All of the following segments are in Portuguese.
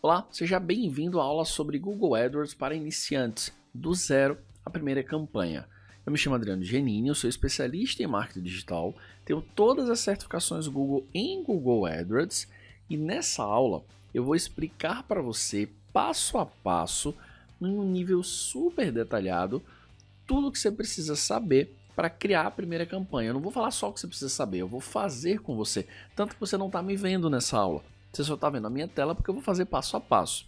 Olá, seja bem-vindo à aula sobre Google AdWords para iniciantes, do zero à primeira campanha. Eu me chamo Adriano Genini, eu sou especialista em marketing digital, tenho todas as certificações Google em Google AdWords e nessa aula eu vou explicar para você passo a passo, em um nível super detalhado, tudo o que você precisa saber para criar a primeira campanha. Eu não vou falar só o que você precisa saber, eu vou fazer com você, tanto que você não está me vendo nessa aula. Você só está vendo a minha tela porque eu vou fazer passo a passo.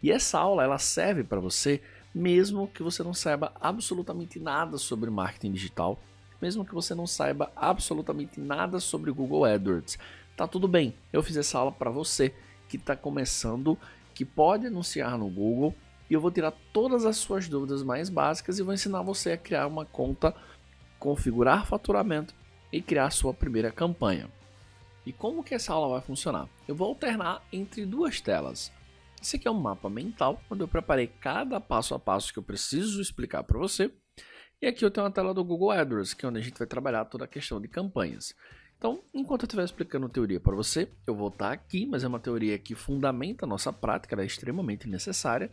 E essa aula ela serve para você mesmo que você não saiba absolutamente nada sobre marketing digital, mesmo que você não saiba absolutamente nada sobre Google AdWords. Tá tudo bem, eu fiz essa aula para você que está começando, que pode anunciar no Google, e eu vou tirar todas as suas dúvidas mais básicas e vou ensinar você a criar uma conta, configurar faturamento e criar a sua primeira campanha. E como que essa aula vai funcionar? Eu vou alternar entre duas telas. Esse aqui é um mapa mental, onde eu preparei cada passo a passo que eu preciso explicar para você. E aqui eu tenho uma tela do Google AdWords, que é onde a gente vai trabalhar toda a questão de campanhas. Então, enquanto eu estiver explicando teoria para você, eu vou estar aqui, mas é uma teoria que fundamenta a nossa prática, ela é extremamente necessária.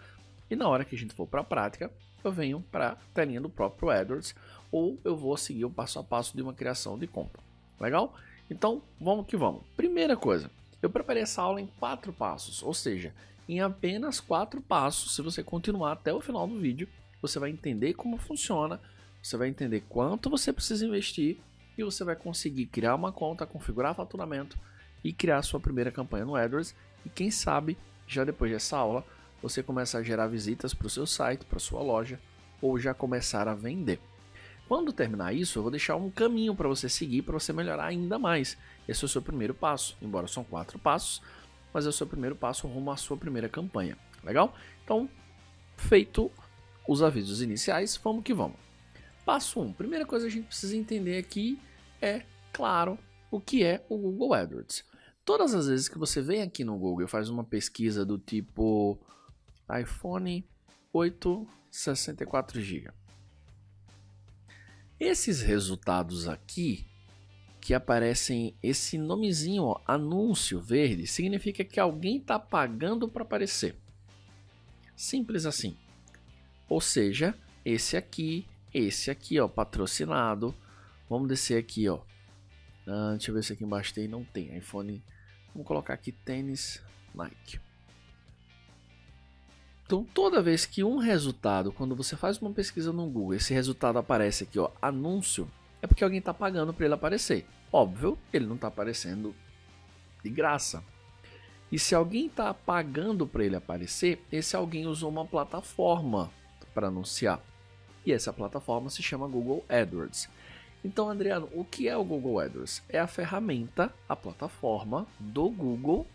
E na hora que a gente for para a prática, eu venho para a telinha do próprio AdWords, ou eu vou seguir o passo a passo de uma criação de conta. Legal? Então, vamos que vamos. Primeira coisa, eu preparei essa aula em 4 passos, ou seja, em apenas 4 passos, se você continuar até o final do vídeo, você vai entender como funciona, você vai entender quanto você precisa investir e você vai conseguir criar uma conta, configurar faturamento e criar sua primeira campanha no AdWords. E quem sabe, já depois dessa aula, você começar a gerar visitas para o seu site, para a sua loja, ou já começar a vender. Quando terminar isso, eu vou deixar um caminho para você seguir, para você melhorar ainda mais. Esse é o seu primeiro passo, embora são 4 passos, mas é o seu primeiro passo rumo à sua primeira campanha. Legal? Então, feito os avisos iniciais, vamos que vamos. Passo 1. Primeira coisa que a gente precisa entender aqui é, claro, o que é o Google AdWords. Todas as vezes que você vem aqui no Google e faz uma pesquisa do tipo iPhone 8 64GB, esses resultados aqui, que aparecem esse nomezinho, ó, anúncio verde, significa que alguém está pagando para aparecer. Simples assim. Ou seja, esse aqui, ó, patrocinado. Vamos descer aqui, ó. Deixa eu ver se aqui embaixo tem, não tem. iPhone, vamos colocar aqui tênis Nike. Então, toda vez que um resultado, quando você faz uma pesquisa no Google, esse resultado aparece aqui, ó, anúncio, é porque alguém está pagando para ele aparecer. Óbvio, ele não está aparecendo de graça. E se alguém está pagando para ele aparecer, esse alguém usou uma plataforma para anunciar. E essa plataforma se chama Google AdWords. Então, Adriano, o que é o Google AdWords? É a ferramenta, a plataforma do Google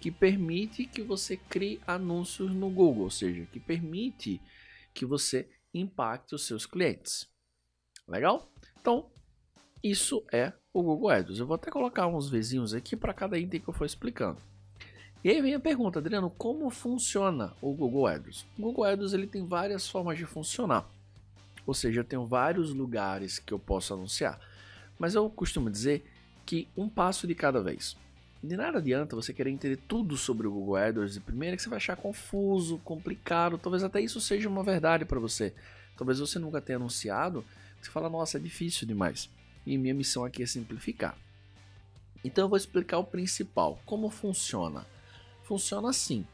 que permite que você crie anúncios no Google, ou seja, que permite que você impacte os seus clientes. Legal? Então, isso é o Google AdWords. Eu vou até colocar uns vizinhos aqui para cada item que eu for explicando. E aí vem a pergunta, Adriano, como funciona o Google AdWords? O Google AdWords ele tem várias formas de funcionar, ou seja, eu tenho vários lugares que eu posso anunciar, mas eu costumo dizer que um passo de cada vez. De nada adianta você querer entender tudo sobre o Google AdWords de primeira, que você vai achar confuso, complicado, talvez até isso seja uma verdade para você. Talvez você nunca tenha anunciado, você fala, nossa, é difícil demais. E minha missão aqui é simplificar. Então eu vou explicar o principal, como funciona. Funciona assim,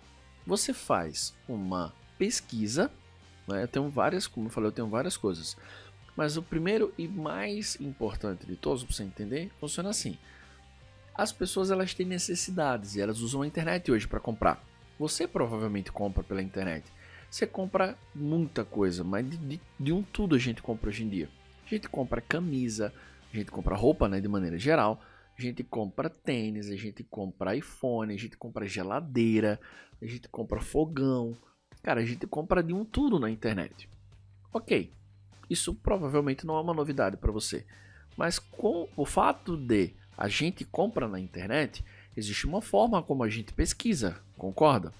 você faz uma pesquisa, né? Eu tenho várias, como eu falei, eu tenho várias coisas. Mas o primeiro e mais importante de todos, para você entender, funciona assim. As pessoas elas têm necessidades e elas usam a internet hoje para comprar. Você provavelmente compra pela internet. Você compra muita coisa, mas de um tudo a gente compra hoje em dia. A gente compra camisa, a gente compra roupa, né, de maneira geral. A gente compra tênis, a gente compra iPhone, a gente compra geladeira, a gente compra fogão. Cara, a gente compra de um tudo na internet. Ok, isso provavelmente não é uma novidade para você. Mas com o fato de a gente compra na internet, existe uma forma como a gente pesquisa, concorda?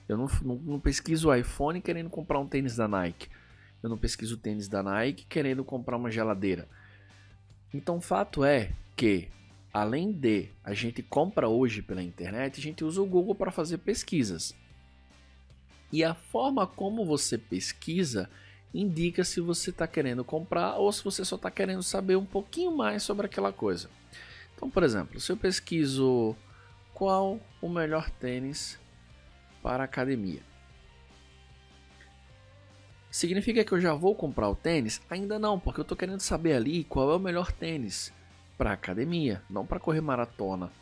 Eu não pesquiso o iPhone querendo comprar um tênis da Nike. Eu não pesquiso o tênis da Nike querendo comprar uma geladeira. Então o fato é que além de a gente compra hoje pela internet, a gente usa o Google para fazer pesquisas. E a forma como você pesquisa indica se você está querendo comprar ou se você só está querendo saber um pouquinho mais sobre aquela coisa. Então, por exemplo, se eu pesquiso qual o melhor tênis para academia, significa que eu já vou comprar o tênis? Ainda não, porque eu estou querendo saber ali qual é o melhor tênis para academia, não para correr maratona,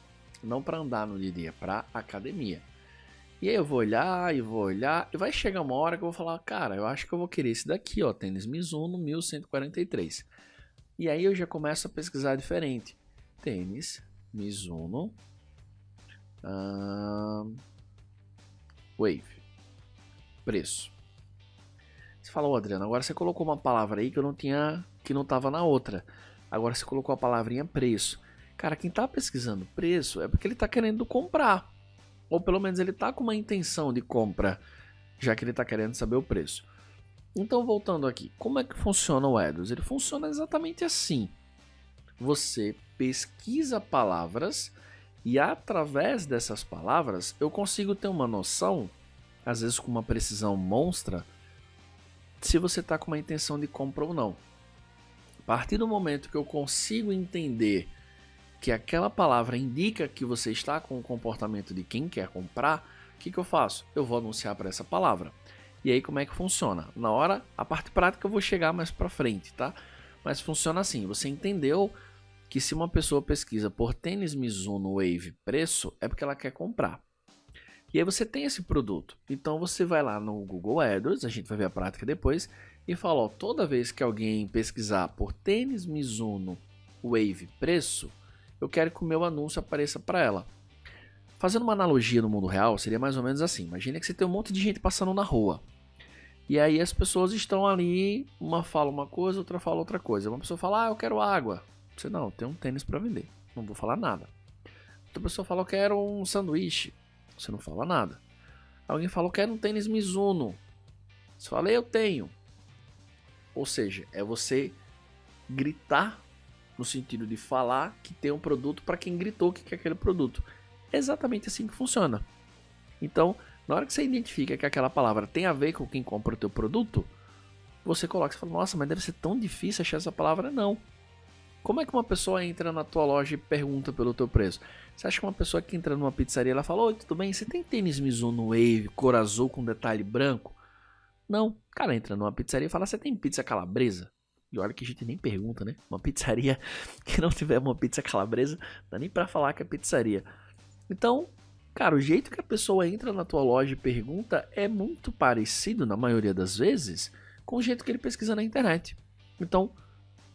não para andar no dia a dia, para academia. E aí eu vou olhar e vai chegar uma hora que eu vou falar, cara, eu acho que eu vou querer esse daqui, ó, tênis Mizuno 1143. E aí eu já começo a pesquisar diferente. Tênis Mizuno Wave. Preço. Você falou, Adriano, agora você colocou uma palavra aí que eu não tinha, que não estava na outra. Agora você colocou a palavrinha preço. Cara, quem está pesquisando preço é porque ele está querendo comprar. Ou pelo menos ele está com uma intenção de compra, já que ele está querendo saber o preço. Então, voltando aqui, como é que funciona o AdWords? Ele funciona exatamente assim. Você pesquisa palavras e através dessas palavras eu consigo ter uma noção, às vezes com uma precisão monstra, se você está com uma intenção de compra ou não. A partir do momento que eu consigo entender que aquela palavra indica que você está com o comportamento de quem quer comprar, o que eu faço? Eu vou anunciar para essa palavra. E aí como é que funciona? Na hora, a parte prática eu vou chegar mais para frente, tá? Mas funciona assim, você entendeu que se uma pessoa pesquisa por tênis Mizuno Wave preço, é porque ela quer comprar. E aí você tem esse produto. Então você vai lá no Google AdWords, a gente vai ver a prática depois, e fala, ó, toda vez que alguém pesquisar por tênis Mizuno Wave preço, eu quero que o meu anúncio apareça para ela. Fazendo uma analogia no mundo real, seria mais ou menos assim. Imagina que você tem um monte de gente passando na rua. E aí as pessoas estão ali, uma fala uma coisa, outra fala outra coisa. Uma pessoa fala, eu quero água. Você, não, tem um tênis para vender. Não vou falar nada. Outra pessoa fala, eu quero um sanduíche. Você não fala nada. Alguém fala, eu quero um tênis Mizuno. Você fala, eu tenho. Ou seja, é você gritar no sentido de falar que tem um produto para quem gritou que quer aquele produto. É exatamente assim que funciona. Então, na hora que você identifica que aquela palavra tem a ver com quem compra o teu produto, você coloca e fala, nossa, mas deve ser tão difícil achar essa palavra. Não. Como é que uma pessoa entra na tua loja e pergunta pelo teu preço? Você acha que uma pessoa que entra numa pizzaria, ela fala, oi, tudo bem? Você tem tênis Mizuno Wave, cor azul com detalhe branco? Não. O cara entra numa pizzaria e fala, você tem pizza calabresa? E olha que a gente nem pergunta, né? Uma pizzaria que não tiver uma pizza calabresa, não dá nem pra falar que é pizzaria. Então, cara, o jeito que a pessoa entra na tua loja e pergunta é muito parecido, na maioria das vezes, com o jeito que ele pesquisa na internet. Então,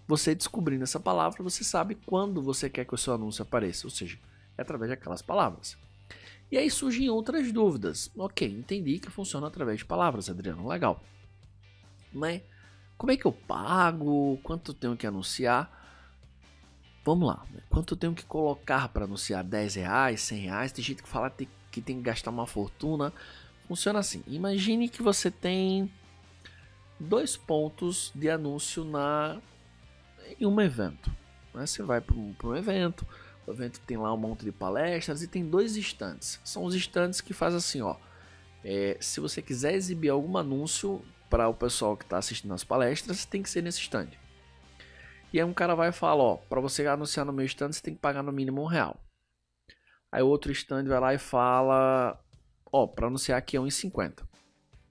você descobrindo essa palavra, você sabe quando você quer que o seu anúncio apareça, ou seja, é através daquelas palavras. E aí surgem outras dúvidas. Ok, entendi que funciona através de palavras, Adriano, legal. Mas como é que eu pago? Quanto eu tenho que anunciar? Vamos lá, quanto eu tenho que colocar para anunciar? R$10, R$100? Tem gente que fala que tem que gastar uma fortuna. Funciona assim, imagine que você tem 2 pontos de anúncio em um evento. Né? Você vai para um evento, o evento tem lá um monte de palestras e tem 2 stands. São os stands que fazem assim, ó. Se você quiser exibir algum anúncio para o pessoal que está assistindo as palestras, tem que ser nesse stand. E aí um cara vai e fala, ó, para você anunciar no meu stand, você tem que pagar no mínimo R$1. Aí o outro stand vai lá e fala, ó, para anunciar aqui é R$1,50.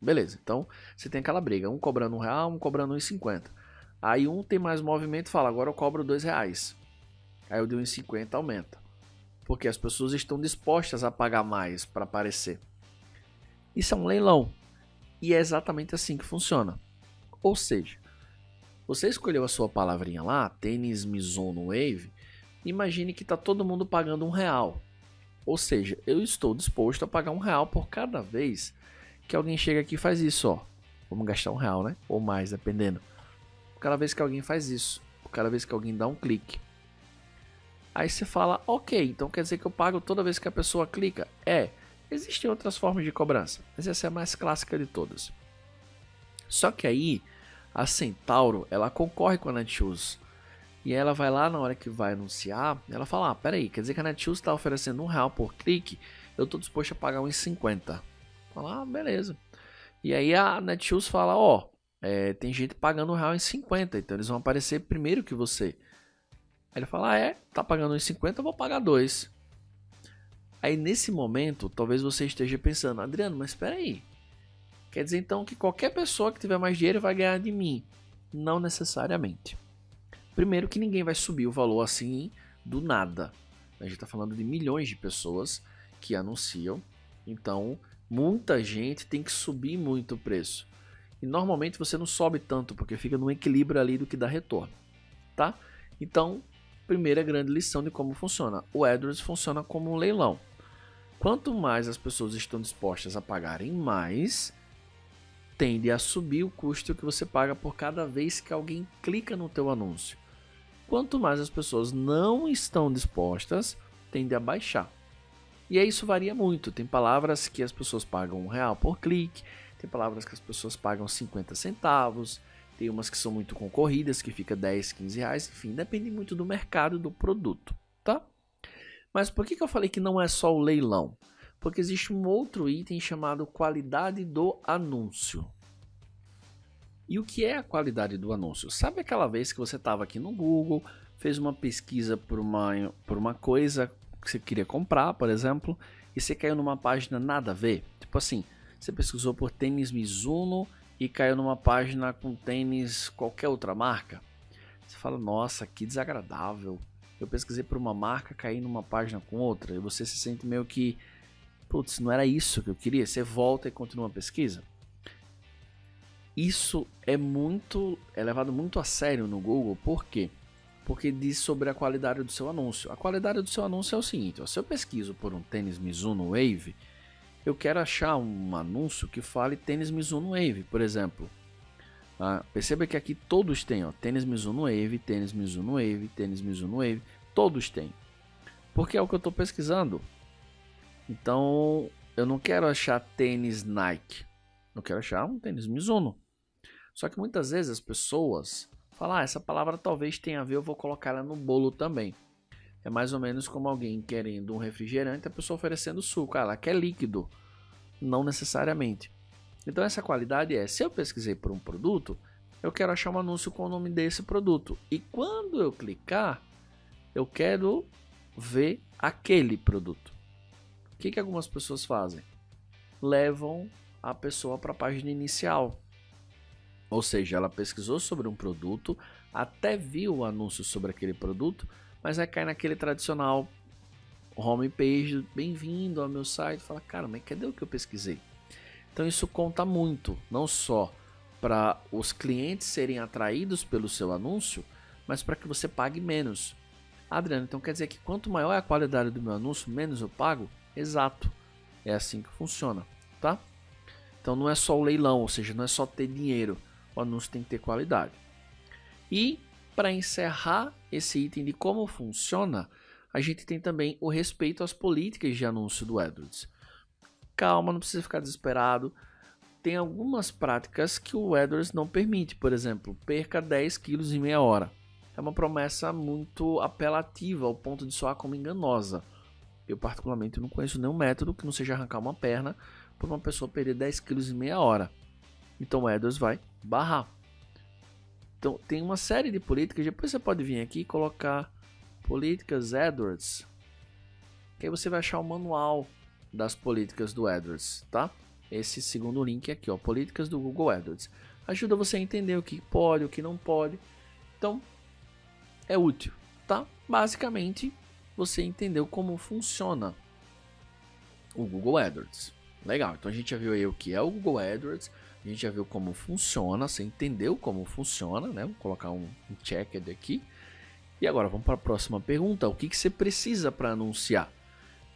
Beleza, então você tem aquela briga, um cobrando R$1, um cobrando R$1,50. Aí um tem mais movimento e fala, agora eu cobro R$2. Aí o de R$1,50 aumenta. Porque as pessoas estão dispostas a pagar mais para aparecer. Isso é um leilão. E é exatamente assim que funciona. Ou seja, você escolheu a sua palavrinha lá, tênis Mizuno Wave, imagine que está todo mundo pagando R$1. Ou seja, eu estou disposto a pagar R$1 por cada vez que alguém chega aqui e faz isso, ó. Vamos gastar R$1, né? Ou mais, dependendo. Por cada vez que alguém faz isso, por cada vez que alguém dá um clique. Aí você fala, ok, então quer dizer que eu pago toda vez que a pessoa clica? Existem outras formas de cobrança, mas essa é a mais clássica de todas. Só que aí, a Centauro, ela concorre com a Netshoes. E ela vai lá na hora que vai anunciar, ela fala, peraí, quer dizer que a Netshoes está oferecendo R$1 por clique, eu estou disposto a pagar uns 50. Fala, beleza. E aí a Netshoes fala, tem gente pagando R$1,50, então eles vão aparecer primeiro que você. Aí ele fala, tá pagando uns 50, eu vou pagar 2. Aí nesse momento, talvez você esteja pensando, Adriano, mas espera aí. Quer dizer então que qualquer pessoa que tiver mais dinheiro vai ganhar de mim? Não necessariamente. Primeiro que ninguém vai subir o valor assim do nada. A gente está falando de milhões de pessoas que anunciam. Então, muita gente tem que subir muito o preço. E normalmente você não sobe tanto, porque fica no equilíbrio ali do que dá retorno. Tá? Então, primeira grande lição de como funciona. O AdWords funciona como um leilão. Quanto mais as pessoas estão dispostas a pagarem mais, tende a subir o custo que você paga por cada vez que alguém clica no teu anúncio. Quanto mais as pessoas não estão dispostas, tende a baixar. E aí isso varia muito. Tem palavras que as pessoas pagam R$1 por clique, tem palavras que as pessoas pagam 50 centavos, tem umas que são muito concorridas, que fica 10, 15 reais, enfim, depende muito do mercado do produto, tá? Mas por que eu falei que não é só o leilão? Porque existe um outro item chamado qualidade do anúncio. E o que é a qualidade do anúncio? Sabe aquela vez que você estava aqui no Google, fez uma pesquisa por uma coisa que você queria comprar, por exemplo, e você caiu numa página nada a ver? Tipo assim, você pesquisou por tênis Mizuno e caiu numa página com tênis qualquer outra marca? Você fala, nossa, que desagradável. Eu pesquisei por uma marca, caí numa página com outra, e você se sente meio que, putz, não era isso que eu queria. Você volta e continua a pesquisa. Isso é levado muito a sério no Google, por quê? Porque diz sobre a qualidade do seu anúncio. A qualidade do seu anúncio é o seguinte, se eu pesquiso por um tênis Mizuno Wave, eu quero achar um anúncio que fale tênis Mizuno Wave, por exemplo. Perceba que aqui todos têm, tênis Mizuno Wave, tênis Mizuno Wave, tênis Mizuno Wave, todos têm. Porque é o que eu estou pesquisando. Então, eu não quero achar tênis Nike, eu quero achar um tênis Mizuno. Só que muitas vezes as pessoas falam, essa palavra talvez tenha a ver, eu vou colocar ela no bolo também. É mais ou menos como alguém querendo um refrigerante, a pessoa oferecendo suco. Ela quer líquido, não necessariamente. Então essa qualidade se eu pesquisei por um produto, eu quero achar um anúncio com o nome desse produto. E quando eu clicar, eu quero ver aquele produto. O que algumas pessoas fazem? Levam a pessoa para a página inicial. Ou seja, ela pesquisou sobre um produto, até viu o anúncio sobre aquele produto, mas vai cair naquele tradicional homepage, bem-vindo ao meu site, fala, cara, mas cadê o que eu pesquisei? Então isso conta muito, não só para os clientes serem atraídos pelo seu anúncio, mas para que você pague menos. Adriano, então quer dizer que quanto maior é a qualidade do meu anúncio, menos eu pago? Exato, é assim que funciona, tá? Então não é só o leilão, ou seja, não é só ter dinheiro, o anúncio tem que ter qualidade. E para encerrar esse item de como funciona, a gente tem também o respeito às políticas de anúncio do AdWords. Calma, não precisa ficar desesperado. Tem algumas práticas que o AdWords não permite. Por exemplo, perca 10 quilos em meia hora. É uma promessa muito apelativa ao ponto de soar como enganosa. Eu particularmente não conheço nenhum método que não seja arrancar uma perna por uma pessoa perder 10 quilos em meia hora. Então o AdWords vai barrar. Então tem uma série de políticas. Depois você pode vir aqui e colocar políticas AdWords. Que aí você vai achar o manual das políticas do AdWords, tá? Esse segundo link aqui, políticas do Google AdWords. Ajuda você a entender o que pode, o que não pode. Então, é útil, tá? Basicamente, você entendeu como funciona o Google AdWords. Legal, então a gente já viu aí o que é o Google AdWords, a gente já viu como funciona, você entendeu como funciona, né? Vou colocar um checked aqui. E agora vamos para a próxima pergunta, o que você precisa para anunciar?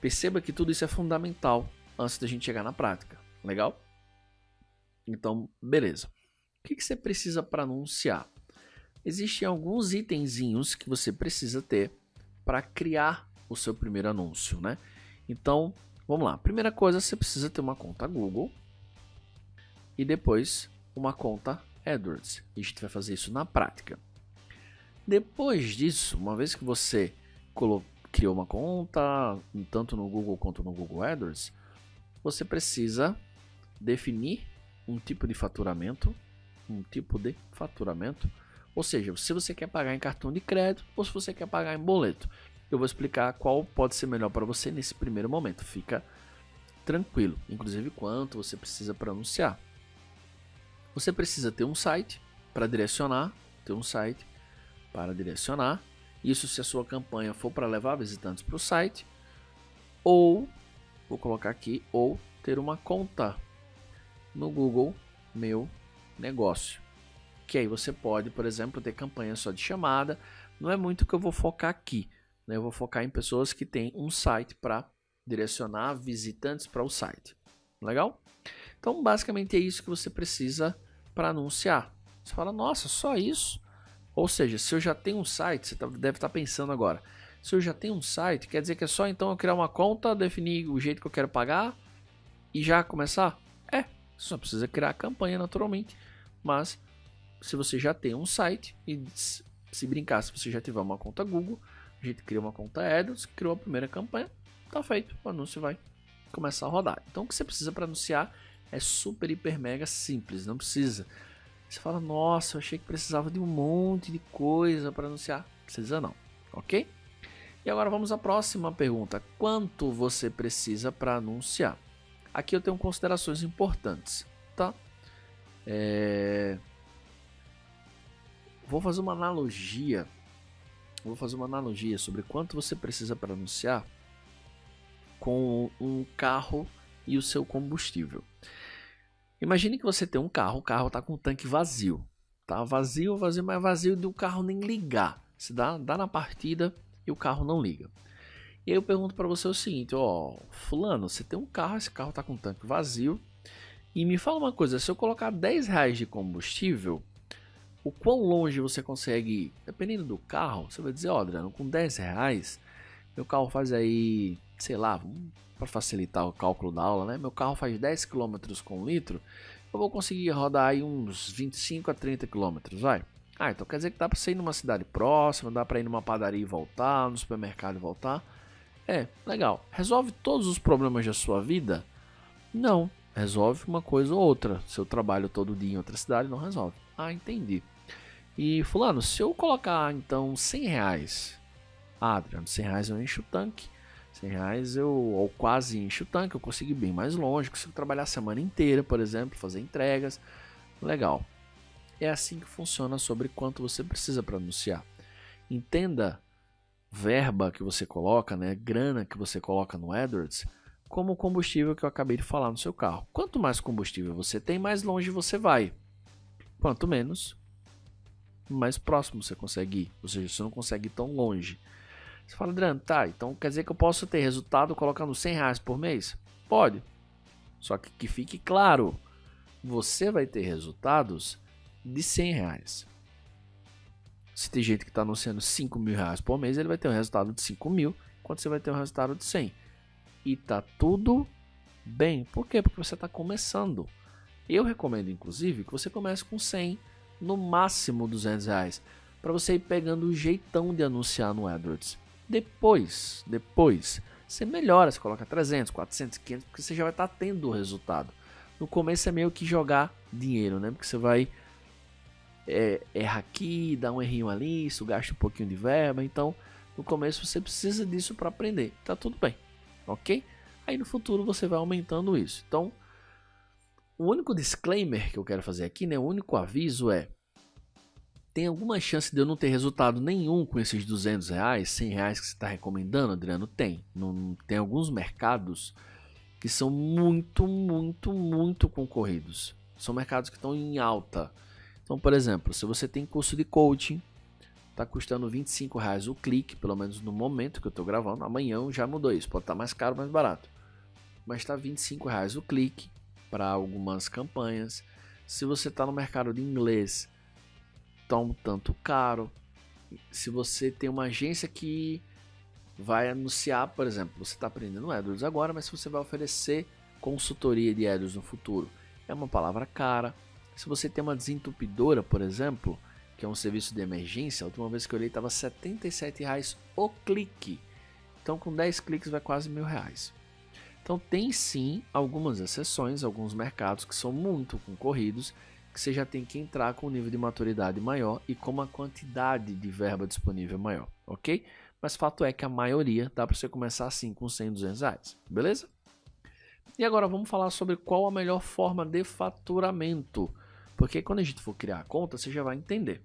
Perceba que tudo isso é fundamental antes da gente chegar na prática, legal? Então, beleza. O que você precisa para anunciar? Existem alguns itenzinhos que você precisa ter para criar o seu primeiro anúncio, né? Então, vamos lá. Primeira coisa, você precisa ter uma conta Google e depois uma conta AdWords. E a gente vai fazer isso na prática. Depois disso, uma vez que você criou uma conta, tanto no Google quanto no Google AdWords, você precisa definir um tipo de faturamento, ou seja, se você quer pagar em cartão de crédito ou se você quer pagar em boleto. Eu vou explicar qual pode ser melhor para você nesse primeiro momento, fica tranquilo, inclusive quanto você precisa para anunciar. Você precisa ter um site para direcionar, isso se a sua campanha for para levar visitantes para o site, ou, vou colocar aqui, ou ter uma conta no Google Meu Negócio. Que aí você pode, por exemplo, ter campanha só de chamada. Não é muito que eu vou focar aqui, né? Eu vou focar em pessoas que têm um site para direcionar visitantes para o site. Legal? Então, basicamente é isso que você precisa para anunciar. Você fala, nossa, só isso? Ou seja, se eu já tenho um site, você deve estar pensando agora, se eu já tenho um site, quer dizer que é só então eu criar uma conta, definir o jeito que eu quero pagar e já começar? Você só precisa criar a campanha naturalmente, mas se você já tem um site e se brincar, se você já tiver uma conta Google, a gente cria uma conta AdWords, criou a primeira campanha, tá feito, o anúncio vai começar a rodar. Então o que você precisa para anunciar é super, hiper, mega simples, não precisa. Você fala, nossa, eu achei que precisava de um monte de coisa para anunciar. Precisa não, ok? E agora vamos à próxima pergunta. Quanto você precisa para anunciar? Aqui eu tenho considerações importantes, tá? Vou fazer uma analogia sobre quanto você precisa para anunciar com um carro e o seu combustível. Imagine que você tem um carro, o carro está com o tanque vazio. Tá vazio, mas vazio do carro nem ligar. Se dá na partida e o carro não liga. E aí eu pergunto para você o seguinte, fulano, você tem um carro, esse carro está com o tanque vazio. E me fala uma coisa, se eu colocar 10 reais de combustível, o quão longe você consegue ir? Dependendo do carro, você vai dizer, Adriano, com 10 reais, meu carro faz aí, sei lá, para facilitar o cálculo da aula, né? Meu carro faz 10 km com litro, eu vou conseguir rodar aí uns 25 a 30 km, vai? Então quer dizer que dá para você ir numa cidade próxima, dá para ir numa padaria e voltar, no supermercado e voltar. Legal. Resolve todos os problemas da sua vida? Não. Resolve uma coisa ou outra. Seu trabalho todo dia em outra cidade não resolve. Entendi. E fulano, se eu colocar então 100 reais, Adriano, 100 reais eu encho o tanque, 100 reais ou quase encho o tanque, eu consigo ir bem mais longe, consigo trabalhar a semana inteira, por exemplo, fazer entregas, legal. É assim que funciona sobre quanto você precisa para anunciar. Entenda verba que você coloca, né, grana que você coloca no AdWords, como o combustível que eu acabei de falar no seu carro. Quanto mais combustível você tem, mais longe você vai. Quanto menos, mais próximo você consegue ir. Ou seja, você não consegue ir tão longe. Você fala, Adriano, então quer dizer que eu posso ter resultado colocando 100 reais por mês? Pode. Só que fique claro, você vai ter resultados de 100 reais. Se tem gente que está anunciando 5 mil reais por mês, ele vai ter um resultado de 5 mil, enquanto você vai ter um resultado de 100. E tá tudo bem. Por quê? Porque você está começando. Eu recomendo, inclusive, que você comece com 100, no máximo 200 reais, para você ir pegando o jeitão de anunciar no AdWords. Depois, você melhora, você coloca 300, 400, 500, porque você já vai estar tendo o resultado. No começo é meio que jogar dinheiro, né? Porque você vai errar aqui, dá um errinho ali, isso gasta um pouquinho de verba. Então, no começo você precisa disso para aprender. Tá tudo bem, ok? Aí no futuro você vai aumentando isso. Então, o único disclaimer que eu quero fazer aqui, né? O único aviso tem alguma chance de eu não ter resultado nenhum com esses 200 reais, 100 reais que você está recomendando, Adriano? Tem. Tem alguns mercados que são muito, muito, muito concorridos. São mercados que estão em alta. Então, por exemplo, se você tem curso de coaching, está custando 25 reais o clique, pelo menos no momento que eu estou gravando. Amanhã já mudou isso, pode estar mais caro, mais barato. Mas está 25 reais o clique para algumas campanhas. Se você está no mercado de inglês, está um tanto caro. Se você tem uma agência que vai anunciar, por exemplo, você está aprendendo AdWords agora, mas se você vai oferecer consultoria de AdWords no futuro, é uma palavra cara. Se você tem uma desentupidora, por exemplo, que é um serviço de emergência, a última vez que eu olhei estava R$ 77,00 o clique. Então com 10 cliques vai quase R$ 1.000. Então tem sim algumas exceções, alguns mercados que são muito concorridos, que você já tem que entrar com um nível de maturidade maior e com uma quantidade de verba disponível maior, ok? Mas fato é que a maioria dá para você começar assim com 100, R$ 200, beleza? E agora vamos falar sobre qual a melhor forma de faturamento, porque quando a gente for criar a conta, você já vai entender.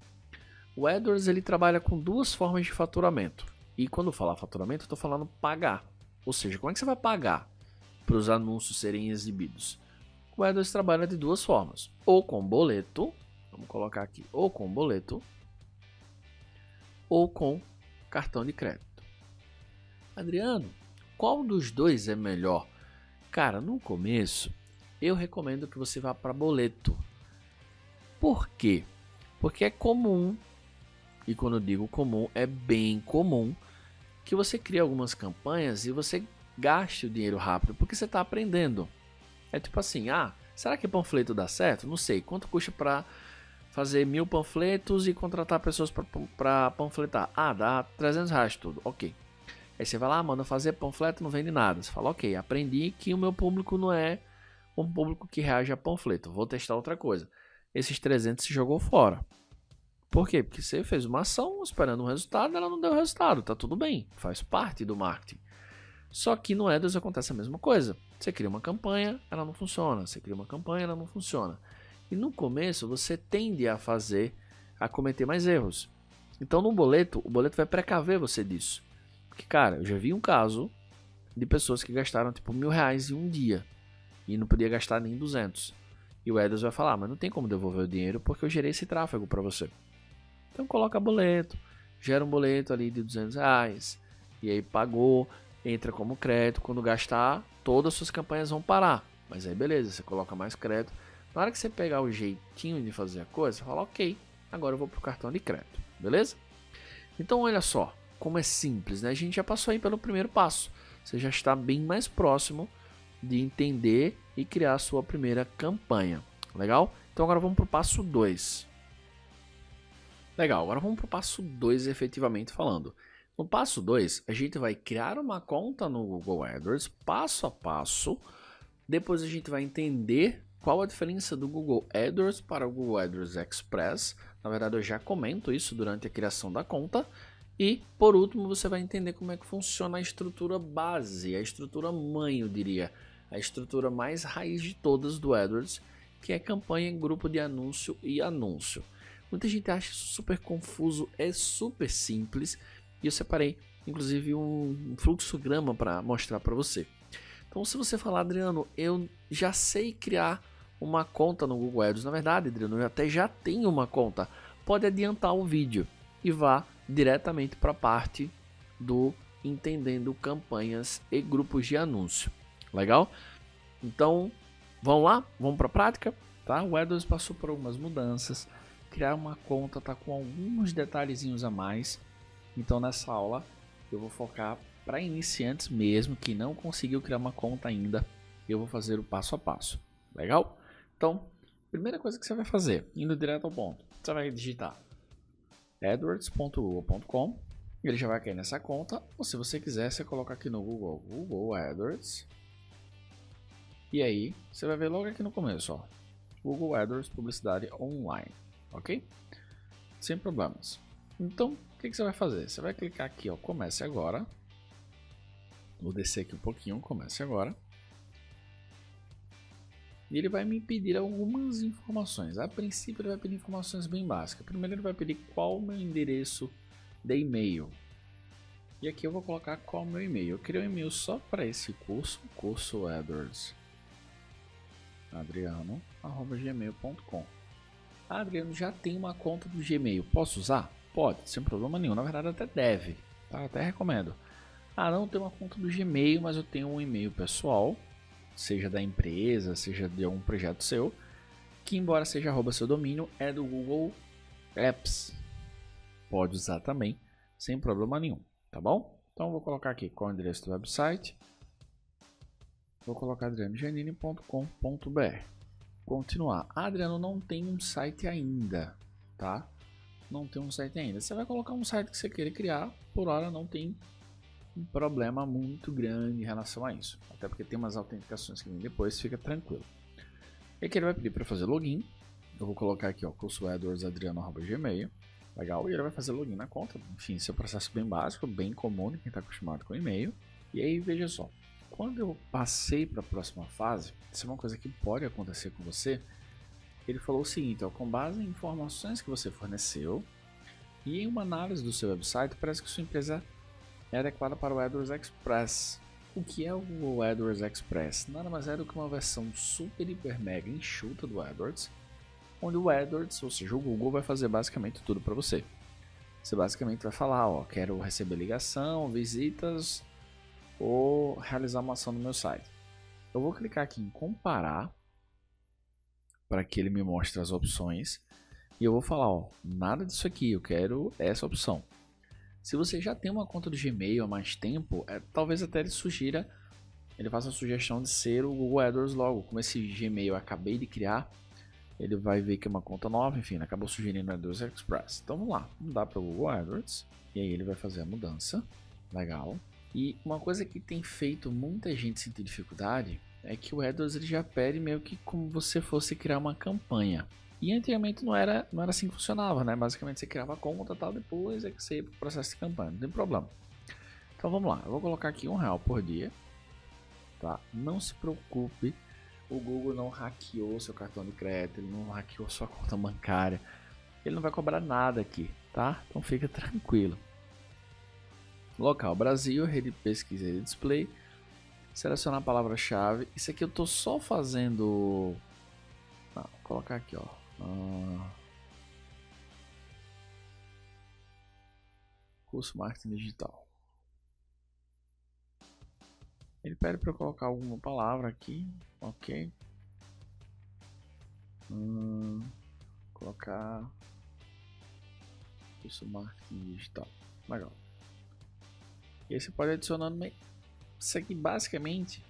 O AdWords ele trabalha com duas formas de faturamento. E quando eu falar faturamento, eu estou falando pagar. Ou seja, como é que você vai pagar para os anúncios serem exibidos? O AdWords trabalha de duas formas. Ou com boleto, vamos colocar aqui, ou com boleto, ou com cartão de crédito. Adriano, qual dos dois é melhor? Cara, no começo, eu recomendo que você vá para boleto. Por quê? Porque é comum, e quando eu digo comum, é bem comum, que você crie algumas campanhas e você gaste o dinheiro rápido, porque você está aprendendo. É tipo assim, será que panfleto dá certo? Não sei, quanto custa para fazer 1000 panfletos e contratar pessoas para panfletar? Dá R$ 300 tudo, ok. Aí você vai lá, manda fazer panfleto, não vende nada. Você fala, ok, aprendi que o meu público não é um público que reage a panfleto, vou testar outra coisa. Esses 300 se jogou fora. Por quê? Porque você fez uma ação esperando um resultado, ela não deu resultado, tá tudo bem, faz parte do marketing. Só que no AdWords acontece a mesma coisa. Você cria uma campanha, ela não funciona. Você cria uma campanha, ela não funciona. E no começo você tende a cometer mais erros. Então no boleto, o boleto vai precaver você disso. Porque, cara, eu já vi um caso de pessoas que gastaram tipo R$ 1.000 em um dia e não podia gastar nem 200. E o AdWords vai falar, mas não tem como devolver o dinheiro porque eu gerei esse tráfego para você. Então coloca boleto, gera um boleto ali de R$ 200 e aí pagou, entra como crédito. Quando gastar, todas as suas campanhas vão parar. Mas aí beleza, você coloca mais crédito. Na hora que você pegar o jeitinho de fazer a coisa, você fala, ok, agora eu vou pro cartão de crédito, beleza? Então olha só, como é simples, né? A gente já passou aí pelo primeiro passo. Você já está bem mais próximo de entender e criar a sua primeira campanha. Legal? Então agora vamos para o passo 2. Legal, agora vamos para o passo 2 efetivamente falando. No passo 2, a gente vai criar uma conta no Google AdWords passo a passo. Depois a gente vai entender qual a diferença do Google AdWords para o Google AdWords Express. Na verdade, eu já comento isso durante a criação da conta. E, por último, você vai entender como é que funciona a estrutura base, a estrutura mãe, eu diria. A estrutura mais raiz de todas do AdWords, que é campanha, grupo de anúncio e anúncio. Muita gente acha isso super confuso, é super simples. E eu separei, inclusive, um fluxograma para mostrar para você. Então, se você falar, Adriano, eu já sei criar uma conta no Google AdWords. Na verdade, Adriano, eu até já tenho uma conta. Pode adiantar o vídeo e vá diretamente para a parte do entendendo campanhas e grupos de anúncio. Legal? Então, vamos lá? Vamos para a prática? Tá? O AdWords passou por algumas mudanças. Criar uma conta está com alguns detalhezinhos a mais. Então, nessa aula, eu vou focar para iniciantes mesmo, que não conseguiu criar uma conta ainda. Eu vou fazer o passo a passo. Legal? Então, primeira coisa que você vai fazer, indo direto ao ponto, você vai digitar adwords.google.com. Ele já vai cair nessa conta. Ou se você quiser, você coloca aqui no Google AdWords. E aí, você vai ver logo aqui no começo, ó, Google AdWords Publicidade Online. Ok? Sem problemas. Então, o que você vai fazer? Você vai clicar aqui, ó, Comece Agora. Vou descer aqui um pouquinho, Comece Agora. E ele vai me pedir algumas informações. A princípio ele vai pedir informações bem básicas. Primeiro ele vai pedir qual o meu endereço de e-mail. E aqui eu vou colocar qual o meu e-mail. Eu criei um e-mail só para esse curso AdWords. adriano@gmail.com. Adriano, já tem uma conta do Gmail. Posso usar? Pode, sem problema nenhum. Na verdade até deve. Tá? Até recomendo. Não tenho uma conta do Gmail, mas eu tenho um e-mail pessoal. Seja da empresa, seja de algum projeto seu, que embora seja seu domínio, é do Google Apps. Pode usar também, sem problema nenhum, tá bom? Então vou colocar aqui qual é o endereço do website. Vou colocar adrianogiannini.com.br. Continuar. Adriano, não tem um site ainda, tá? não tem um site ainda. Você vai colocar um site que você queira criar, por hora não tem um problema muito grande em relação a isso. Até porque tem umas autenticações que vem depois, fica tranquilo. E aqui ele vai pedir para fazer login. Eu vou colocar aqui, ó, cursoedwardsadriano@gmail. Legal, e ele vai fazer login na conta. Enfim, esse é um processo bem básico, bem comum de quem está acostumado com e-mail. E aí, veja só, quando eu passei para a próxima fase, isso é uma coisa que pode acontecer com você. Ele falou o seguinte, ó, com base em informações que você forneceu e em uma análise do seu website, parece que sua empresa é adequada para o AdWords Express. O que é o AdWords Express? Nada mais é do que uma versão super, hiper, mega enxuta do AdWords, onde o AdWords, ou seja, o Google, vai fazer basicamente tudo para você. Você basicamente vai falar, ó, quero receber ligação, visitas ou realizar uma ação no meu site. Eu vou clicar aqui em comparar para que ele me mostre as opções e eu vou falar, ó, nada disso aqui, eu quero essa opção. Se você já tem uma conta do Gmail há mais tempo, talvez até ele faça a sugestão de ser o Google AdWords logo. Como esse Gmail eu acabei de criar, ele vai ver que é uma conta nova, enfim, acabou sugerindo o AdWords Express. Então vamos lá, mudar para o Google AdWords, e aí ele vai fazer a mudança, legal. E uma coisa que tem feito muita gente sentir dificuldade é que o AdWords ele já pede meio que como você fosse criar uma campanha. E antigamente não era assim que funcionava, né? Basicamente você criava a conta e tal, depois é que você ia para o processo de campanha, não tem problema. Então vamos lá, eu vou colocar aqui R$1 por dia, tá? Não se preocupe, o Google não hackeou seu cartão de crédito, ele não hackeou sua conta bancária, ele não vai cobrar nada aqui, tá? Então fica tranquilo. Local Brasil, rede de pesquisa e display, selecionar a palavra-chave. Isso aqui eu tô só fazendo, vou colocar aqui, ó. Curso Marketing Digital. Ele pede para eu colocar alguma palavra aqui, ok. Colocar curso Marketing Digital, legal. E aí você pode adicionar no meio. Isso aqui basicamente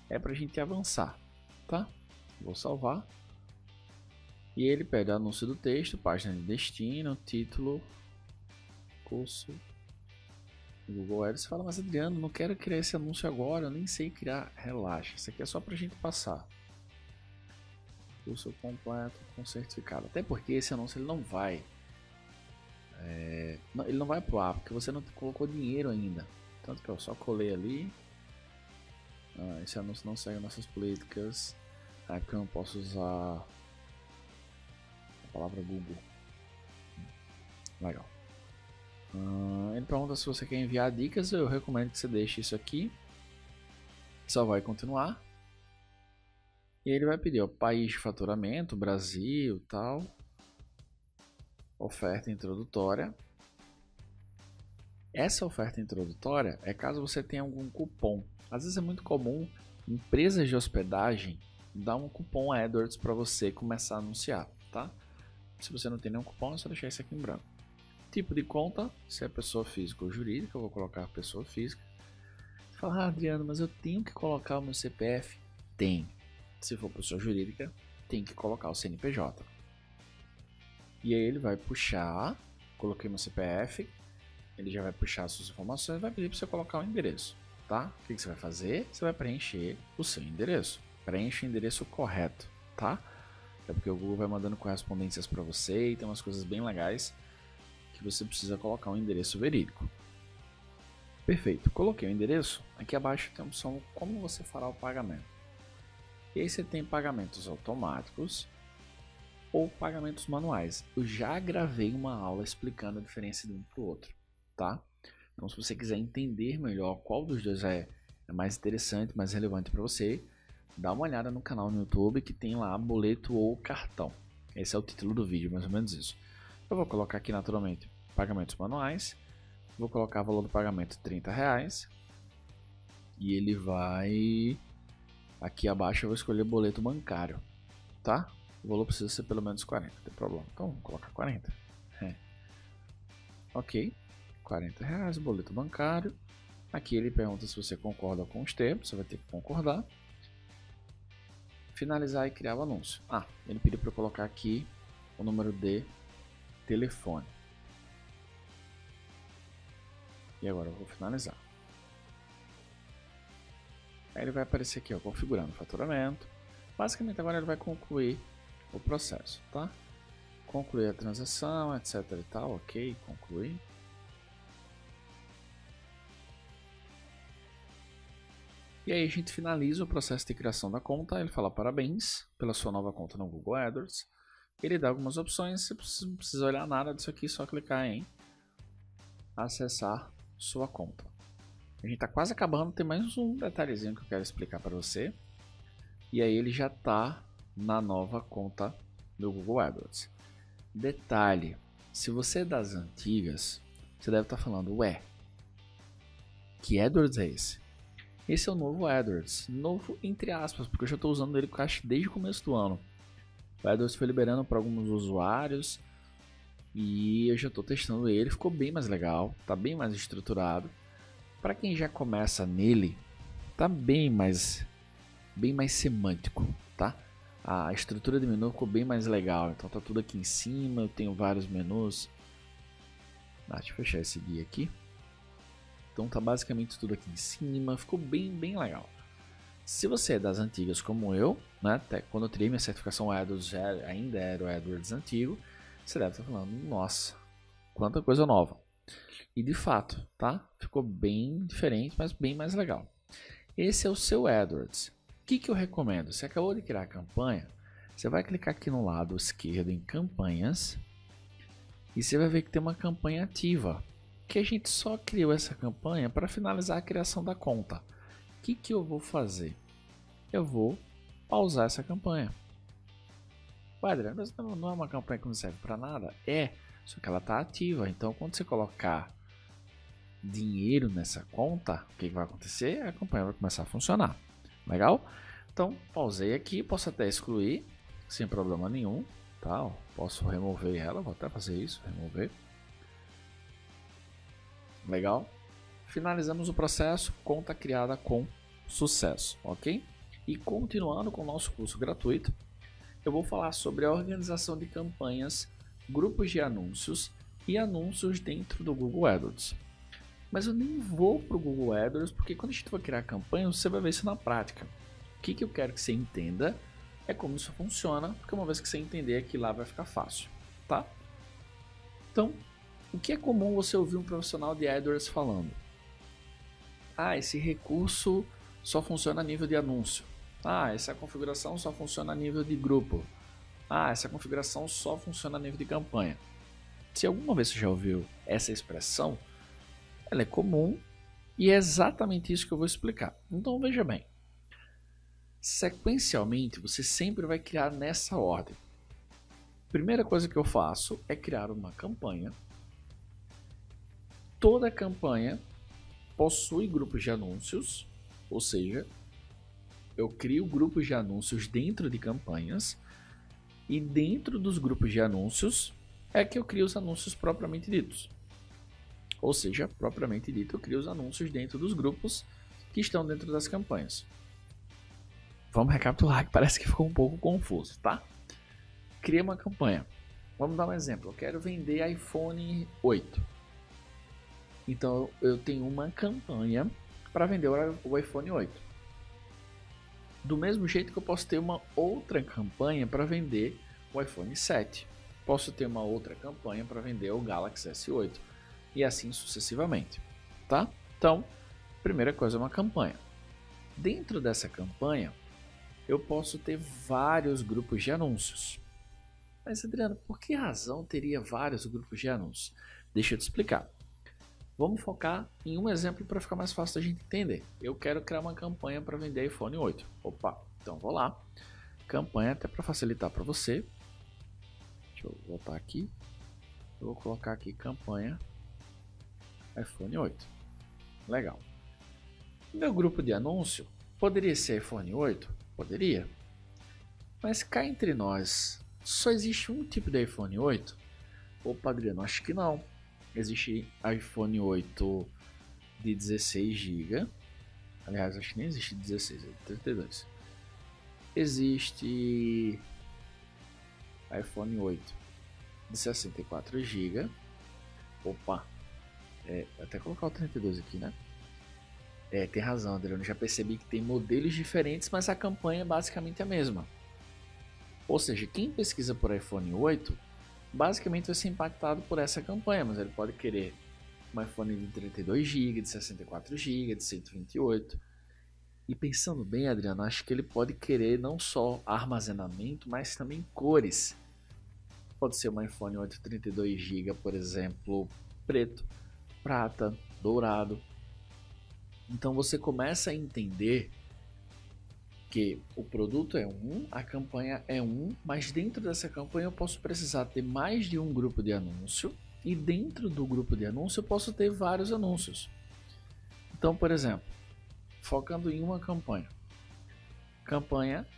é para a gente avançar, tá? Vou salvar. E ele pede anúncio do texto, página de destino, título, curso, Google Ads. Você fala, mas Adriano, não quero criar esse anúncio agora, eu nem sei criar. Relaxa, isso aqui é só pra gente passar. Curso completo com certificado. Até porque esse anúncio ele não vai. Ele não vai pro ar, porque você não colocou dinheiro ainda. Tanto que eu só colei ali. Esse anúncio não segue nossas políticas. É porque eu não posso usar palavra Google. Legal. Ele pergunta se você quer enviar dicas. Eu recomendo que você deixe isso aqui. Só vai continuar. E ele vai pedir o país de faturamento, Brasil, tal. Oferta introdutória. Essa oferta introdutória é caso você tenha algum cupom. Às vezes é muito comum empresas de hospedagem dar um cupom AdWords para você começar a anunciar, tá? Se você não tem nenhum cupom, é só deixar isso aqui em branco. Tipo de conta, se é pessoa física ou jurídica, eu vou colocar pessoa física. Você fala, Adriano, mas eu tenho que colocar o meu CPF? Tem. Se for pessoa jurídica, tem que colocar o CNPJ. E aí ele vai puxar, coloquei meu CPF, ele já vai puxar as suas informações e vai pedir para você colocar o endereço, tá? O que você vai fazer? Você vai preencher o seu endereço. Preenche o endereço correto, tá? É porque o Google vai mandando correspondências para você e tem umas coisas bem legais que você precisa colocar um endereço verídico. Perfeito, coloquei o endereço. Aqui abaixo tem a opção como você fará o pagamento. E aí você tem pagamentos automáticos ou pagamentos manuais. Eu já gravei uma aula explicando a diferença de um para o outro, tá? Então se você quiser entender melhor qual dos dois é mais interessante, mais relevante para você, dá uma olhada no canal no YouTube que tem lá boleto ou cartão. Esse é o título do vídeo, mais ou menos isso. Eu vou colocar aqui naturalmente pagamentos manuais. Vou colocar o valor do pagamento R$30. E ele vai... Aqui abaixo eu vou escolher boleto bancário, tá? O valor precisa ser pelo menos 40, não tem problema. Então vou colocar 40. Ok, R$40, boleto bancário. Aqui ele pergunta se você concorda com os termos, você vai ter que concordar. Finalizar e criar o anúncio. Ele pediu para eu colocar aqui o número de telefone. E agora eu vou finalizar. Aí ele vai aparecer aqui, ó, configurando o faturamento. Basicamente agora ele vai concluir o processo, tá? Concluir a transação, etc e tal, ok, concluir. E aí a gente finaliza o processo de criação da conta, ele fala parabéns pela sua nova conta no Google AdWords. Ele dá algumas opções, você não precisa olhar nada disso aqui, só clicar em acessar sua conta. A gente está quase acabando, tem mais um detalhezinho que eu quero explicar para você. E aí ele já está na nova conta do Google AdWords. Detalhe, se você é das antigas, você deve estar falando, ué, que AdWords é esse? Esse é o novo AdWords, novo entre aspas, porque eu já estou usando ele desde o começo do ano. O AdWords foi liberando para alguns usuários e eu já estou testando ele, ficou bem mais legal, está bem mais estruturado. Para quem já começa nele, está bem mais semântico, tá? A estrutura de menu ficou bem mais legal, então tá tudo aqui em cima, eu tenho vários menus. Deixa eu fechar esse guia aqui. Então tá basicamente tudo aqui em cima, ficou bem legal. Se você é das antigas como eu, né, até quando eu tirei minha certificação AdWords ainda era o AdWords antigo, você deve estar falando, nossa, quanta coisa nova. E de fato, tá? Ficou bem diferente, mas bem mais legal. Esse é o seu AdWords. O que eu recomendo? Você acabou de criar a campanha, você vai clicar aqui no lado esquerdo em campanhas e você vai ver que tem uma campanha ativa, que a gente só criou essa campanha para finalizar a criação da conta. O que eu vou fazer? Eu vou pausar essa campanha. Ué, Adriano, mas não é uma campanha que não serve para nada? É, só que ela está ativa, então quando você colocar dinheiro nessa conta, o que vai acontecer? A campanha vai começar a funcionar. Legal? Então, pausei aqui, posso até excluir, sem problema nenhum, tá? Posso remover ela, vou até fazer isso, remover. Legal? Finalizamos o processo, conta criada com sucesso, ok? E continuando com o nosso curso gratuito, eu vou falar sobre a organização de campanhas, grupos de anúncios e anúncios dentro do Google AdWords. Mas eu nem vou para o Google AdWords, porque quando a gente for criar campanha, você vai ver isso na prática. O que eu quero que você entenda é como isso funciona, porque uma vez que você entender aqui lá vai ficar fácil, tá? Então, o que é comum você ouvir um profissional de AdWords falando? Esse recurso só funciona a nível de anúncio. Essa configuração só funciona a nível de grupo. Essa configuração só funciona a nível de campanha. Se alguma vez você já ouviu essa expressão, ela é comum e é exatamente isso que eu vou explicar. Então veja bem, sequencialmente você sempre vai criar nessa ordem. Primeira coisa que eu faço é criar uma campanha. Toda campanha possui grupos de anúncios, ou seja, eu crio grupos de anúncios dentro de campanhas e dentro dos grupos de anúncios é que eu crio os anúncios propriamente ditos. Ou seja, propriamente dito, eu crio os anúncios dentro dos grupos que estão dentro das campanhas. Vamos recapitular, que parece que ficou um pouco confuso, tá? Cria uma campanha. Vamos dar um exemplo. Eu quero vender iPhone 8. Então eu tenho uma campanha para vender o iPhone 8. Do mesmo jeito que eu posso ter uma outra campanha para vender o iPhone 7. Posso ter uma outra campanha para vender o Galaxy S8. E assim sucessivamente, tá? Então, primeira coisa é uma campanha. Dentro dessa campanha, eu posso ter vários grupos de anúncios. Mas, Adriano, por que razão teria vários grupos de anúncios? Deixa eu te explicar. Vamos focar em um exemplo para ficar mais fácil da gente entender. Eu quero criar uma campanha para vender iPhone 8. Opa, então vou lá. Campanha até para facilitar para você. Deixa eu voltar aqui. Eu vou colocar aqui campanha iPhone 8. Legal. Meu grupo de anúncio poderia ser iPhone 8? Poderia. Mas cá entre nós, só existe um tipo de iPhone 8? Opa, Adriano, acho que não. Existe iPhone 8 de 16 GB. Aliás, acho que nem existe 16, é 32. Existe iPhone 8 de 64 GB. Opa, até colocar o 32 aqui, né? Tem razão, Adriano, já percebi que tem modelos diferentes, mas a campanha é basicamente a mesma. Ou seja, quem pesquisa por iPhone 8, basicamente vai ser impactado por essa campanha, mas ele pode querer um iPhone de 32 GB, de 64 GB, de 128. E pensando bem, Adriano, acho que ele pode querer não só armazenamento, mas também cores. Pode ser um iPhone 8 32 GB, por exemplo, preto, prata, dourado. Então você começa a entender que o produto é um, a campanha é um, mas dentro dessa campanha eu posso precisar ter mais de um grupo de anúncio e dentro do grupo de anúncio eu posso ter vários anúncios. Então, por exemplo, focando em uma campanha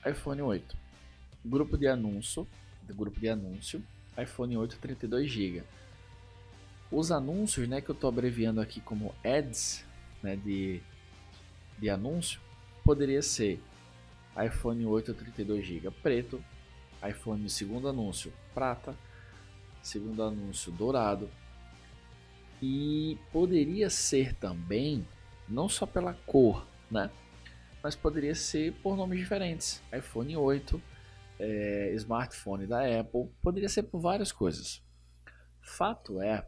iPhone 8, grupo de anúncio iPhone 8 32 GB. Os anúncios, né, que eu estou abreviando aqui como ads, né, de anúncio, poderia ser iPhone 8 32 GB preto, iPhone segundo anúncio prata, segundo anúncio dourado, e poderia ser também não só pela cor, né, mas poderia ser por nomes diferentes, iPhone 8, smartphone da Apple, poderia ser por várias coisas. Fato é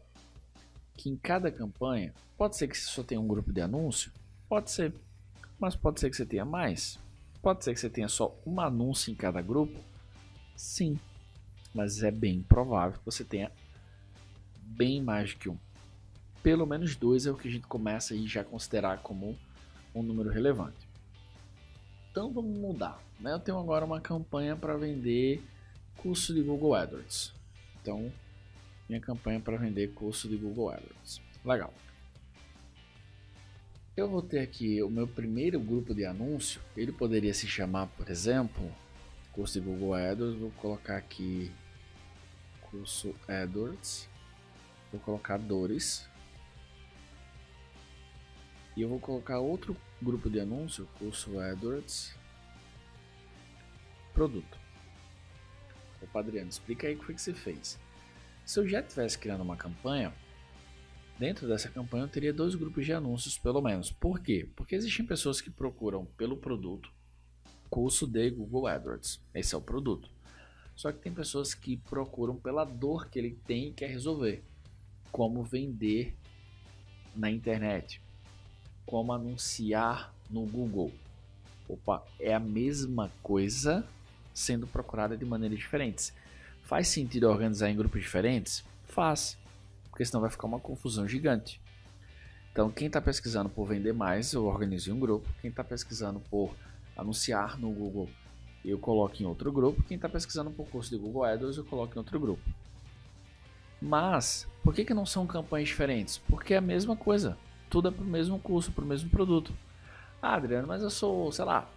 que em cada campanha, pode ser que você só tenha um grupo de anúncio, pode ser, mas pode ser que você tenha mais, pode ser que você tenha só um anúncio em cada grupo, sim, mas é bem provável que você tenha bem mais do que um. Pelo menos 2 é o que a gente começa a já considerar como um número relevante. Então vamos mudar, né? Eu tenho agora uma campanha para vender curso de Google AdWords. Então, minha campanha para vender curso de Google AdWords. Legal. Eu vou ter aqui o meu primeiro grupo de anúncio. Ele poderia se chamar, por exemplo, curso de Google AdWords. Vou colocar aqui curso AdWords. Vou colocar dores. E eu vou colocar outro grupo de anúncio, curso AdWords, produto. Opa, Adriano, explica aí o que foi que você fez. Se eu já estivesse criando uma campanha, dentro dessa campanha eu teria 2 grupos de anúncios pelo menos. Por quê? Porque existem pessoas que procuram pelo produto, curso de Google AdWords. Esse é o produto. Só que tem pessoas que procuram pela dor que ele tem e quer resolver. Como vender na internet. Como anunciar no Google. Opa, é a mesma coisa sendo procurada de maneiras diferentes. Faz sentido organizar em grupos diferentes? Faz, porque senão vai ficar uma confusão gigante. Então, quem está pesquisando por vender mais, eu organizo em um grupo. Quem está pesquisando por anunciar no Google, eu coloco em outro grupo. Quem está pesquisando por curso de Google AdWords, eu coloco em outro grupo. Mas, por que não são campanhas diferentes? Porque é a mesma coisa. Tudo é para o mesmo curso, para o mesmo produto. Ah, Adriano, mas eu sou, sei lá,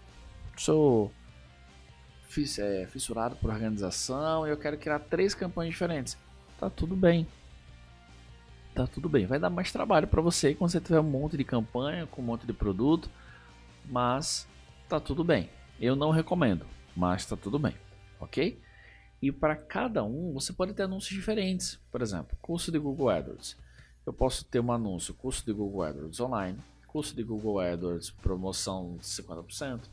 fissurado por organização e eu quero criar 3 campanhas diferentes. Tá tudo bem. Tá tudo bem. Vai dar mais trabalho para você quando você tiver um monte de campanha, com um monte de produto, mas tá tudo bem. Eu não recomendo, mas tá tudo bem, ok? E para cada um, você pode ter anúncios diferentes. Por exemplo, curso de Google AdWords. Eu posso ter um anúncio, curso de Google AdWords online, curso de Google AdWords promoção de 50%,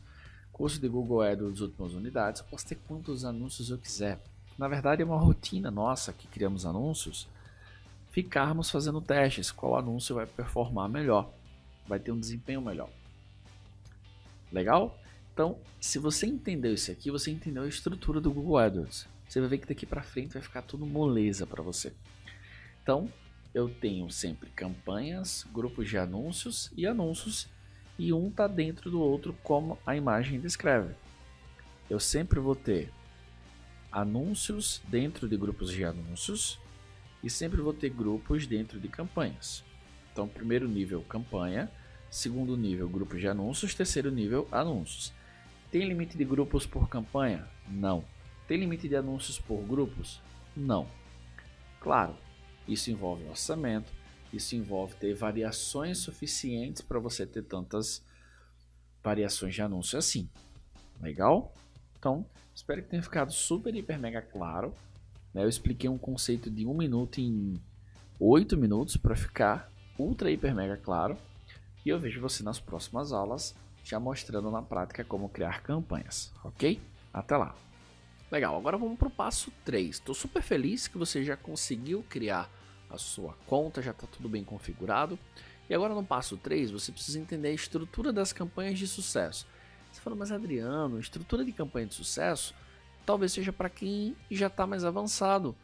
curso de Google AdWords últimas unidades. Eu posso ter quantos anúncios eu quiser. Na verdade, é uma rotina nossa que criamos anúncios, ficarmos fazendo testes, qual anúncio vai performar melhor, vai ter um desempenho melhor. Legal? Então, se você entendeu isso aqui, você entendeu a estrutura do Google AdWords. Você vai ver que daqui para frente vai ficar tudo moleza para você. Então, eu tenho sempre campanhas, grupos de anúncios, e um está dentro do outro, como a imagem descreve. Eu sempre vou ter anúncios dentro de grupos de anúncios e sempre vou ter grupos dentro de campanhas. Então, primeiro nível, campanha, segundo nível, grupos de anúncios, terceiro nível, anúncios. Tem limite de grupos por campanha? Não. Tem limite de anúncios por grupos? Não. Claro, isso envolve orçamento, isso envolve ter variações suficientes para você ter tantas variações de anúncio assim. Legal? Então, espero que tenha ficado super, hiper, mega claro. né? Eu expliquei um conceito de 1 minuto em 8 minutos para ficar ultra, hiper, mega claro. E eu vejo você nas próximas aulas, já mostrando na prática como criar campanhas, ok? Até lá! Legal, agora vamos para o passo 3. Estou super feliz que você já conseguiu criar a sua conta, já está tudo bem configurado. E agora no passo 3, você precisa entender a estrutura das campanhas de sucesso. Você fala, mas Adriano, estrutura de campanha de sucesso talvez seja para quem já está mais avançado.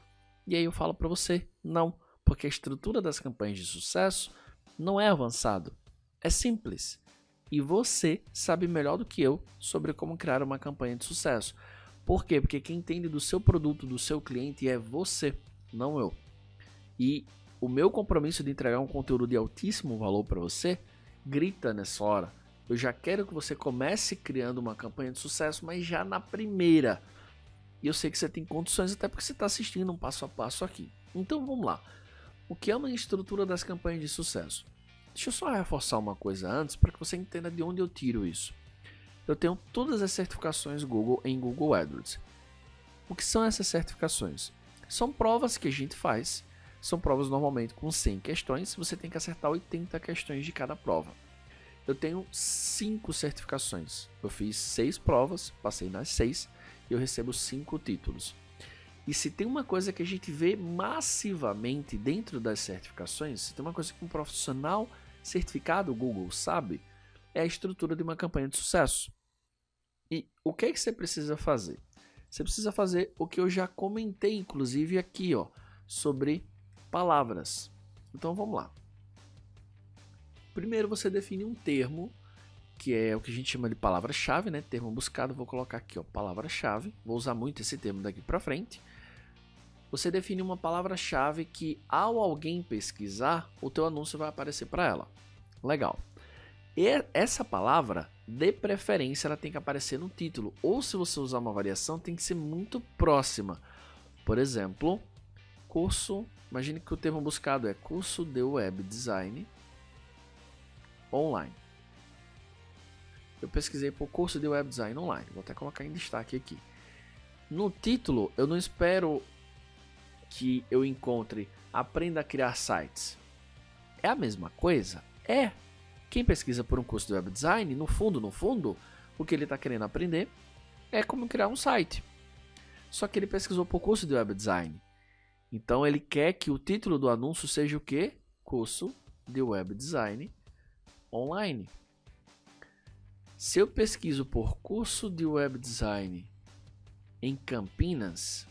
E aí eu falo para você, não, porque a estrutura das campanhas de sucesso não é avançado, é simples. E você sabe melhor do que eu sobre como criar uma campanha de sucesso. Por quê? Porque quem entende do seu produto, do seu cliente é você, não eu. E o meu compromisso de entregar um conteúdo de altíssimo valor para você grita nessa hora. Eu já quero que você comece criando uma campanha de sucesso, mas já na primeira. E eu sei que você tem condições, até porque você está assistindo um passo a passo aqui. Então vamos lá. O que é uma estrutura das campanhas de sucesso? Deixa eu só reforçar uma coisa antes para que você entenda de onde eu tiro isso. Eu tenho todas as certificações Google em Google AdWords. O que são essas certificações? São provas que a gente faz. São provas normalmente com 100 questões. Você tem que acertar 80 questões de cada prova. Eu tenho 5 certificações. Eu fiz 6 provas, passei nas 6 e eu recebo 5 títulos. E se tem uma coisa que a gente vê massivamente dentro das certificações, se tem uma coisa que um profissional certificado Google sabe, é a estrutura de uma campanha de sucesso. E o que é que você precisa fazer? Você precisa fazer o que eu já comentei, inclusive aqui, ó, sobre palavras. Então vamos lá. Primeiro você define um termo, que é o que a gente chama de palavra-chave, né? Termo buscado, vou colocar aqui, ó, palavra-chave. Vou usar muito esse termo daqui para frente. Você define uma palavra-chave que, ao alguém pesquisar, o teu anúncio vai aparecer para ela. Legal. E essa palavra, de preferência, ela tem que aparecer no título. Ou se você usar uma variação, tem que ser muito próxima. Por exemplo, curso, imagine que o termo buscado é curso de web design online. Eu pesquisei por curso de web design online. Vou até colocar em destaque aqui. No título, eu não espero que eu encontre aprenda a criar sites. É a mesma coisa? É. Quem pesquisa por um curso de web design, no fundo, o que ele está querendo aprender é como criar um site. Só que ele pesquisou por curso de web design. Então ele quer que o título do anúncio seja o quê? Curso de web design online. Se eu pesquiso por curso de web design em Campinas,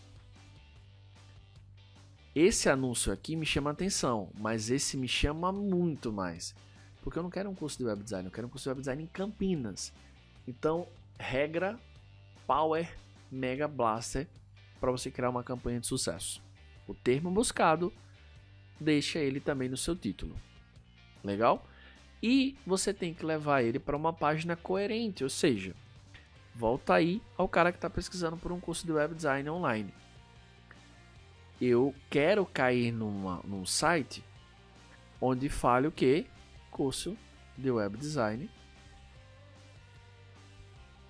esse anúncio aqui me chama atenção, mas esse me chama muito mais. Porque eu não quero um curso de web design, eu quero um curso de web design em Campinas. Então, regra Power Mega Blaster para você criar uma campanha de sucesso. O termo buscado, deixa ele também no seu título. Legal? E você tem que levar ele para uma página coerente, ou seja, volta aí ao cara que está pesquisando por um curso de web design online. Eu quero cair num site onde fale o quê? Curso de web design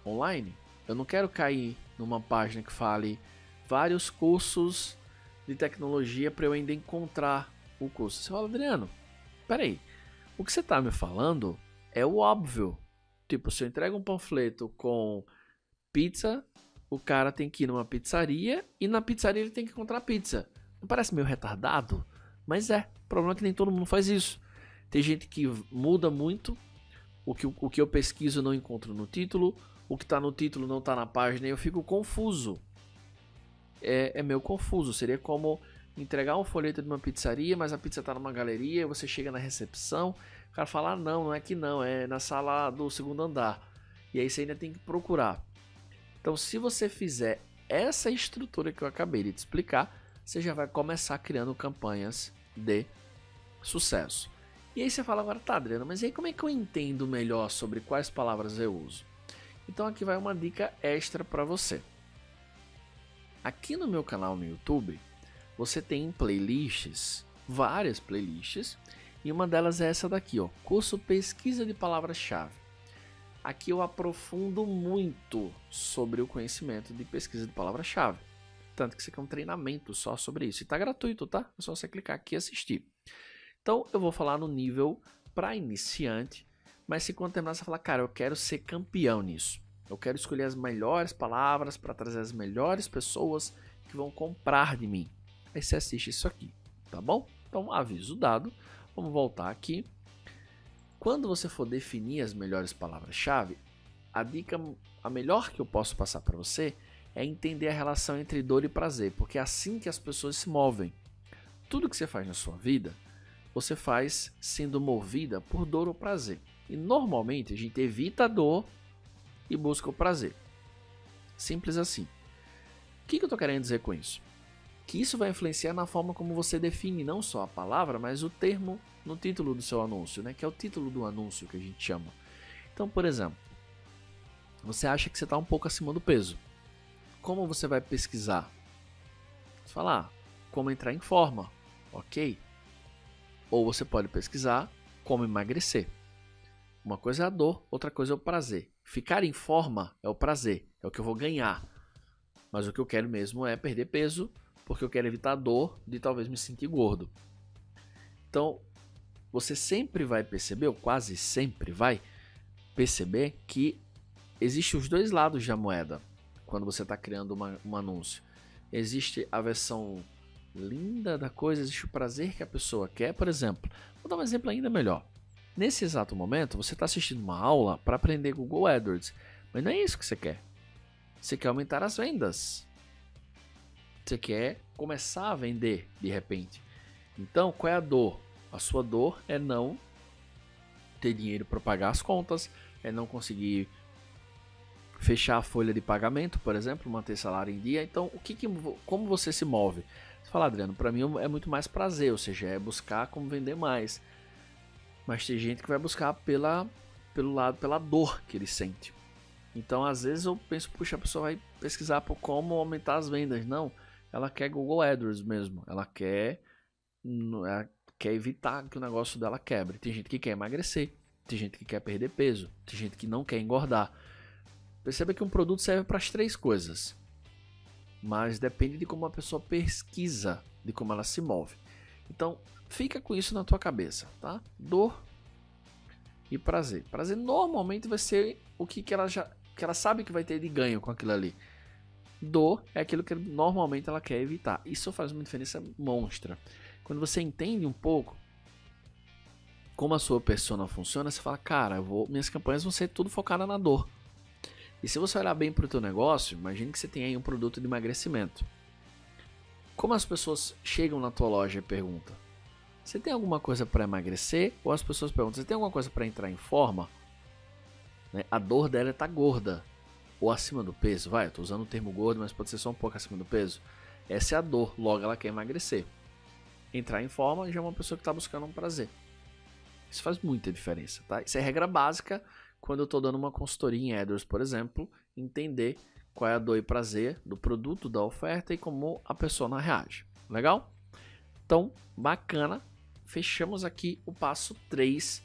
online. Eu não quero cair numa página que fale vários cursos de tecnologia para eu ainda encontrar o curso. Você fala, Adriano, peraí, o que você está me falando é o óbvio. Tipo, se eu entrego um panfleto com pizza, o cara tem que ir numa pizzaria e na pizzaria ele tem que encontrar pizza. Não parece meio retardado? Mas é, o problema é que nem todo mundo faz isso. Tem gente que muda muito, o que eu pesquiso eu não encontro no título, o que está no título não está na página e eu fico confuso. É meio confuso, seria como entregar um folheto de uma pizzaria, mas a pizza está numa galeria, você chega na recepção, o cara fala, ah, não é aqui não, é na sala do segundo andar. E aí você ainda tem que procurar. Então se você fizer essa estrutura que eu acabei de te explicar, você já vai começar criando campanhas de sucesso. E aí você fala agora, tá Adriano, mas aí como é que eu entendo melhor sobre quais palavras eu uso? Então aqui vai uma dica extra para você. Aqui no meu canal no YouTube, você tem playlists, várias playlists, e uma delas é essa daqui, ó, curso pesquisa de palavras-chave. Aqui eu aprofundo muito sobre o conhecimento de pesquisa de palavra-chave. Tanto que isso aqui é um treinamento só sobre isso. E tá gratuito, tá? É só você clicar aqui e assistir. Então, eu vou falar no nível para iniciante, mas se quando terminar você falar, cara, eu quero ser campeão nisso. Eu quero escolher as melhores palavras para trazer as melhores pessoas que vão comprar de mim. Aí você assiste isso aqui, tá bom? Então, aviso dado. Vamos voltar aqui. Quando você for definir as melhores palavras-chave, a melhor que eu posso passar para você é entender a relação entre dor e prazer, porque é assim que as pessoas se movem. Tudo que você faz na sua vida, você faz sendo movida por dor ou prazer. E normalmente a gente evita a dor e busca o prazer. Simples assim. O que eu estou querendo dizer com isso? Que isso vai influenciar na forma como você define não só a palavra, mas o termo no título do seu anúncio, né? Que é o título do anúncio que a gente chama. Então, por exemplo, você acha que você está um pouco acima do peso. Como você vai pesquisar? Você fala, como entrar em forma, ok? Ou você pode pesquisar como emagrecer. Uma coisa é a dor, outra coisa é o prazer. Ficar em forma é o prazer, é o que eu vou ganhar. Mas o que eu quero mesmo é perder peso, porque eu quero evitar a dor de talvez me sentir gordo. Então, você sempre vai perceber, ou quase sempre vai perceber, que existem os dois lados da moeda quando você está criando um anúncio. Existe a versão linda da coisa, existe o prazer que a pessoa quer. Por exemplo, vou dar um exemplo ainda melhor. Nesse exato momento, você está assistindo uma aula para aprender Google AdWords, mas não é isso que você quer. Você quer aumentar as vendas. Você quer começar a vender de repente. Então, qual é a dor? A sua dor é não ter dinheiro para pagar as contas, é não conseguir fechar a folha de pagamento, por exemplo, manter salário em dia. Então, como você se move? Você fala, Adriano, para mim é muito mais prazer, ou seja, é buscar como vender mais. Mas tem gente que vai buscar pela dor que ele sente. Então, às vezes eu penso, puxa, a pessoa vai pesquisar por como aumentar as vendas. Não, ela quer Google AdWords mesmo. Ela quer evitar que o negócio dela quebre. Tem gente que quer emagrecer, tem gente que quer perder peso, tem gente que não quer engordar. Perceba que um produto serve para as três coisas, mas depende de como a pessoa pesquisa, de como ela se move. Então, fica com isso na tua cabeça, tá? Dor e prazer. Prazer normalmente vai ser o que ela sabe que vai ter de ganho com aquilo ali. Dor é aquilo que normalmente ela quer evitar. Isso faz uma diferença monstra. Quando você entende um pouco como a sua persona funciona, você fala, cara, minhas campanhas vão ser tudo focadas na dor. E se você olhar bem para o teu negócio, imagine que você tem aí um produto de emagrecimento. Como as pessoas chegam na tua loja e perguntam, você tem alguma coisa para emagrecer? Ou as pessoas perguntam, você tem alguma coisa para entrar em forma? Né? A dor dela é estar gorda ou acima do peso. Eu estou usando o termo gordo, mas pode ser só um pouco acima do peso. Essa é a dor, logo ela quer emagrecer. Entrar em forma já é uma pessoa que está buscando um prazer. Isso faz muita diferença, tá? Isso é regra básica quando eu estou dando uma consultoria em AdWords, por exemplo, entender qual é a dor e prazer do produto, da oferta e como a pessoa reage. Legal? Então, bacana. Fechamos aqui o passo 3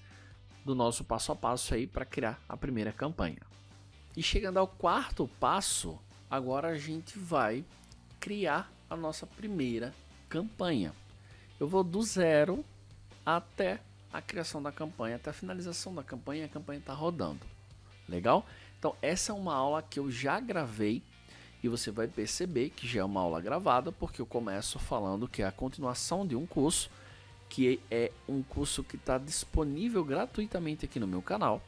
do nosso passo a passo aí para criar a primeira campanha. E chegando ao quarto passo, agora a gente vai criar a nossa primeira campanha. Eu vou do zero até a criação da campanha, até a finalização da campanha, a campanha está rodando. Legal? Então essa é uma aula que eu já gravei e você vai perceber que já é uma aula gravada, porque eu começo falando que é a continuação de um curso, que é um curso que está disponível gratuitamente aqui no meu canal.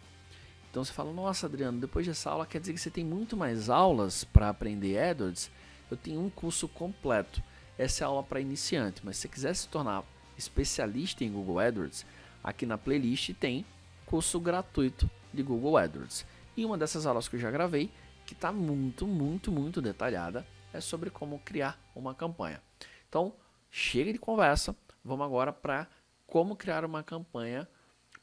Então você fala, nossa Adriano, depois dessa aula quer dizer que você tem muito mais aulas para aprender AdWords? Eu tenho um curso completo. Essa é a aula para iniciante, mas se você quiser se tornar especialista em Google AdWords, aqui na playlist tem curso gratuito de Google AdWords. E uma dessas aulas que eu já gravei, que está muito detalhada, é sobre como criar uma campanha. Então, chega de conversa, vamos agora para como criar uma campanha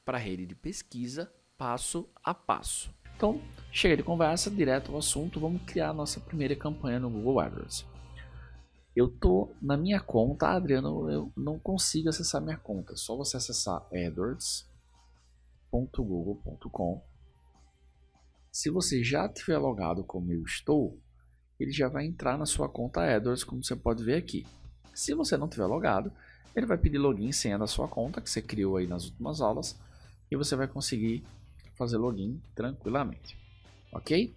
para rede de pesquisa, passo a passo. Então, chega de conversa, direto ao assunto, vamos criar a nossa primeira campanha no Google AdWords. Eu tô na minha conta, Adriano, eu não consigo acessar minha conta. Só você acessar adwords.google.com. Se você já tiver logado como eu estou, ele já vai entrar na sua conta AdWords, como você pode ver aqui. Se você não tiver logado, ele vai pedir login e senha da sua conta, que você criou aí nas últimas aulas, e você vai conseguir fazer login tranquilamente, ok?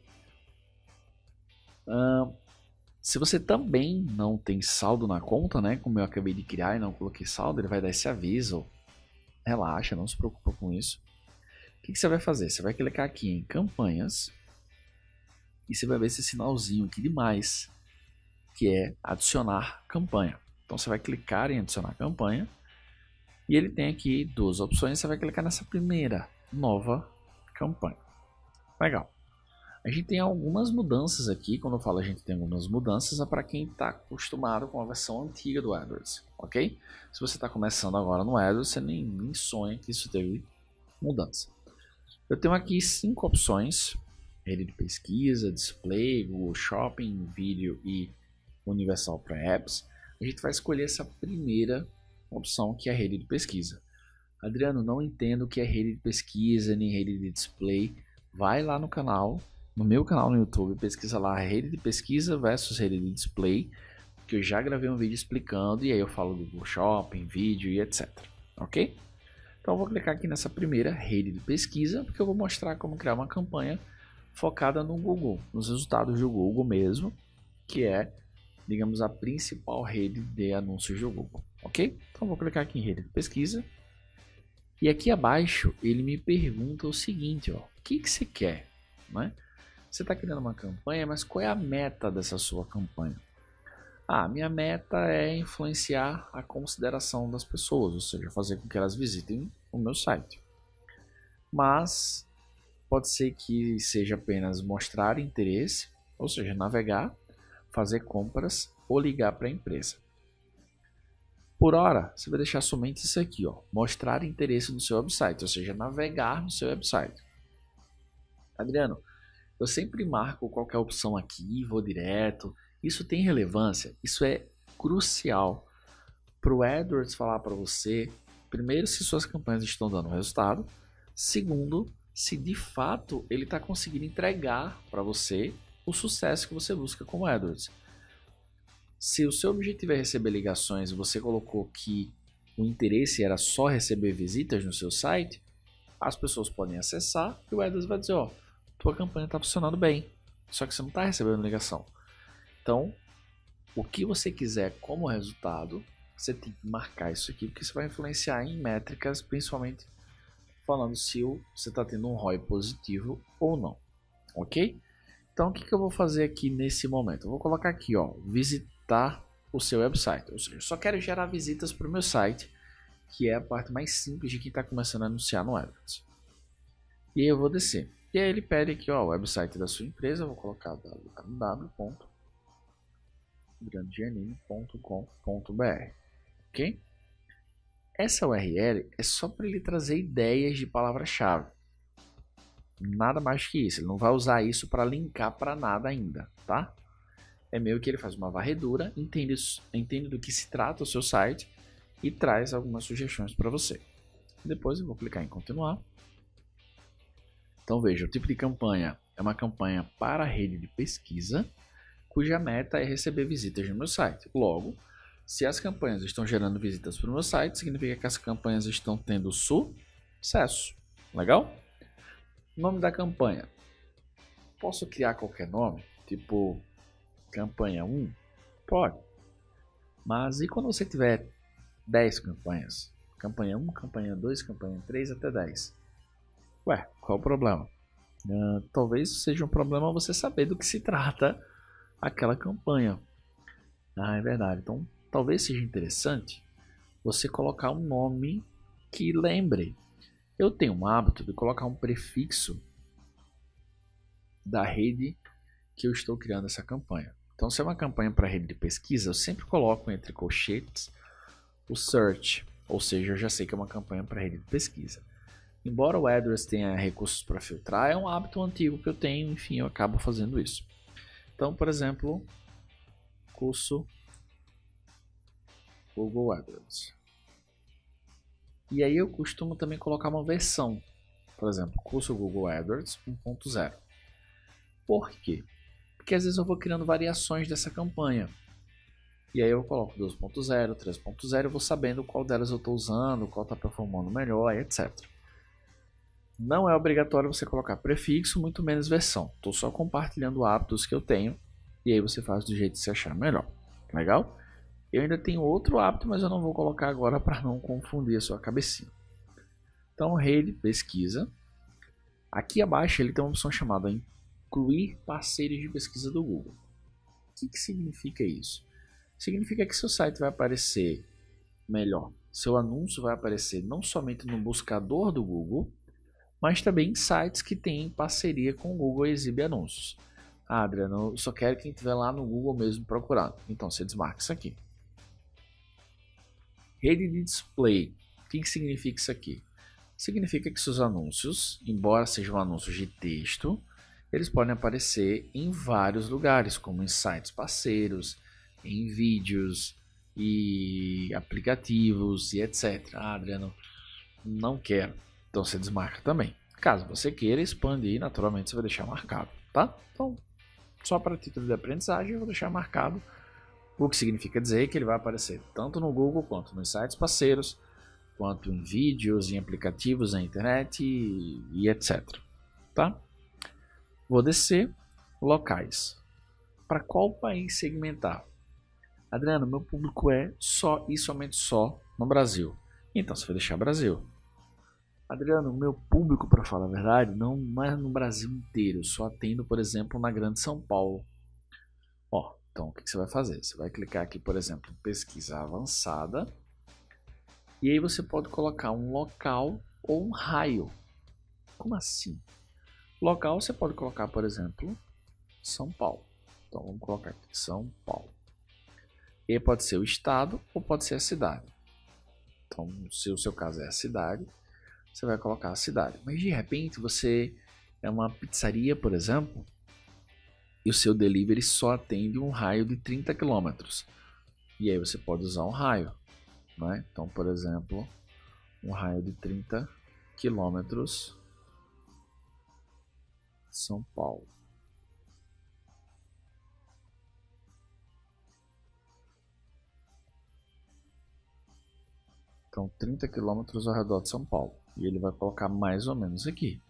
Se você também não tem saldo na conta, né, como eu acabei de criar e não coloquei saldo, ele vai dar esse aviso. Relaxa, não se preocupa com isso. O que você vai fazer? Você vai clicar aqui em campanhas e você vai ver esse sinalzinho aqui de mais, que é adicionar campanha. Então você vai clicar em adicionar campanha e ele tem aqui duas opções. Você vai clicar nessa primeira, nova campanha. Legal. A gente tem algumas mudanças aqui. Quando eu falo a gente tem algumas mudanças, é para quem está acostumado com a versão antiga do AdWords, ok? Se você está começando agora no AdWords, você nem sonha que isso teve mudança. Eu tenho aqui 5 opções: rede de pesquisa, display, Google Shopping, vídeo e Universal para Apps. A gente vai escolher essa primeira opção, que é a rede de pesquisa. Adriano, não entendo o que é rede de pesquisa nem rede de display. Vai lá no canal, no meu canal no YouTube, pesquisa lá rede de pesquisa versus rede de display, que eu já gravei um vídeo explicando, e aí eu falo do Google Shopping, vídeo e etc. Ok? Então eu vou clicar aqui nessa primeira rede de pesquisa, porque eu vou mostrar como criar uma campanha focada no Google, nos resultados do Google mesmo, que é, digamos, a principal rede de anúncios do Google, ok? Então eu vou clicar aqui em rede de pesquisa, e aqui abaixo ele me pergunta o seguinte, ó, o que você quer, né? Você está criando uma campanha, mas qual é a meta dessa sua campanha? Minha meta é influenciar a consideração das pessoas, ou seja, fazer com que elas visitem o meu site. Mas pode ser que seja apenas mostrar interesse, ou seja, navegar, fazer compras ou ligar para a empresa. Por hora, você vai deixar somente isso aqui, ó, mostrar interesse no seu website, ou seja, navegar no seu website. Adriano, eu sempre marco qualquer opção aqui, vou direto. Isso tem relevância, isso é crucial para o AdWords falar para você, primeiro, se suas campanhas estão dando resultado, segundo, se de fato ele está conseguindo entregar para você o sucesso que você busca com o AdWords. Se o seu objetivo é receber ligações e você colocou que o interesse era só receber visitas no seu site, as pessoas podem acessar e o AdWords vai dizer, ó, tua campanha está funcionando bem, só que você não está recebendo ligação. Então, o que você quiser como resultado, você tem que marcar isso aqui, porque isso vai influenciar em métricas, principalmente falando se você está tendo um ROI positivo ou não, ok? Então, o que eu vou fazer aqui nesse momento? Eu vou colocar aqui, ó, visitar o seu website, ou seja, eu só quero gerar visitas para o meu site, que é a parte mais simples de quem está começando a anunciar no AdWords. E aí eu vou descer. E aí ele pede aqui, ó, o website da sua empresa, eu vou colocar www.adrianogiannini.com.br, ok? Essa URL é só para ele trazer ideias de palavra-chave. Nada mais que isso, ele não vai usar isso para linkar para nada ainda, tá? É meio que ele faz uma varredura, entende do que se trata o seu site e traz algumas sugestões para você. Depois eu vou clicar em continuar. Então veja, o tipo de campanha é uma campanha para a rede de pesquisa, cuja meta é receber visitas no meu site. Logo, se as campanhas estão gerando visitas para o meu site, significa que as campanhas estão tendo sucesso. Legal? Nome da campanha. Posso criar qualquer nome? Tipo, campanha 1? Pode. Mas e quando você tiver 10 campanhas? Campanha 1, campanha 2, campanha 3 até 10. Ué, qual o problema? Talvez seja um problema você saber do que se trata aquela campanha. É verdade. Então, talvez seja interessante você colocar um nome que lembre. Eu tenho um hábito de colocar um prefixo da rede que eu estou criando essa campanha. Então, se é uma campanha para rede de pesquisa, eu sempre coloco entre colchetes o search, ou seja, eu já sei que é uma campanha para rede de pesquisa. Embora o AdWords tenha recursos para filtrar, é um hábito antigo que eu tenho, enfim, eu acabo fazendo isso. Então, por exemplo, curso Google AdWords. E aí eu costumo também colocar uma versão, por exemplo, curso Google AdWords 1.0. Por quê? Porque às vezes eu vou criando variações dessa campanha. E aí eu coloco 2.0, 3.0, eu vou sabendo qual delas eu estou usando, qual está performando melhor, etc. Não é obrigatório você colocar prefixo, muito menos versão. Estou só compartilhando hábitos que eu tenho e aí você faz do jeito que você achar melhor. Legal? Eu ainda tenho outro hábito, mas eu não vou colocar agora para não confundir a sua cabecinha. Então, rede, pesquisa. Aqui abaixo ele tem uma opção chamada incluir parceiros de pesquisa do Google. O que significa isso? Significa que seu site vai aparecer melhor. Seu anúncio vai aparecer não somente no buscador do Google, mas também em sites que têm parceria com o Google e exibe anúncios. Ah, Adriano, eu só quero quem estiver lá no Google mesmo procurando. Então você desmarca isso aqui. Rede de display. O que significa isso aqui? Significa que seus anúncios, embora sejam anúncios de texto, eles podem aparecer em vários lugares, como em sites parceiros, em vídeos e aplicativos e etc. Ah, Adriano, não quero. Então você desmarca também. Caso você queira expandir, naturalmente você vai deixar marcado, tá? Então, só para título de aprendizagem, eu vou deixar marcado. O que significa dizer que ele vai aparecer tanto no Google quanto nos sites parceiros, quanto em vídeos, em aplicativos na internet e etc. Tá? Vou descer locais. Para qual país segmentar? Adriano, meu público é só e somente só no Brasil. Então você vai deixar Brasil. Adriano, meu público, para falar a verdade, não é no Brasil inteiro. Eu só atendo, por exemplo, na Grande São Paulo. Ó, então o que você vai fazer? Você vai clicar aqui, por exemplo, em pesquisa avançada. E aí você pode colocar um local ou um raio. Como assim? Local você pode colocar, por exemplo, São Paulo. Então vamos colocar aqui São Paulo. E pode ser o estado ou pode ser a cidade. Então, se o seu caso é a cidade, você vai colocar a cidade. Mas de repente você é uma pizzaria, por exemplo, e o seu delivery só atende um raio de 30 km. E aí você pode usar um raio. Né? Então, por exemplo, um raio de 30 km São Paulo. Então, 30 km ao redor de São Paulo. E ele vai colocar mais ou menos aqui.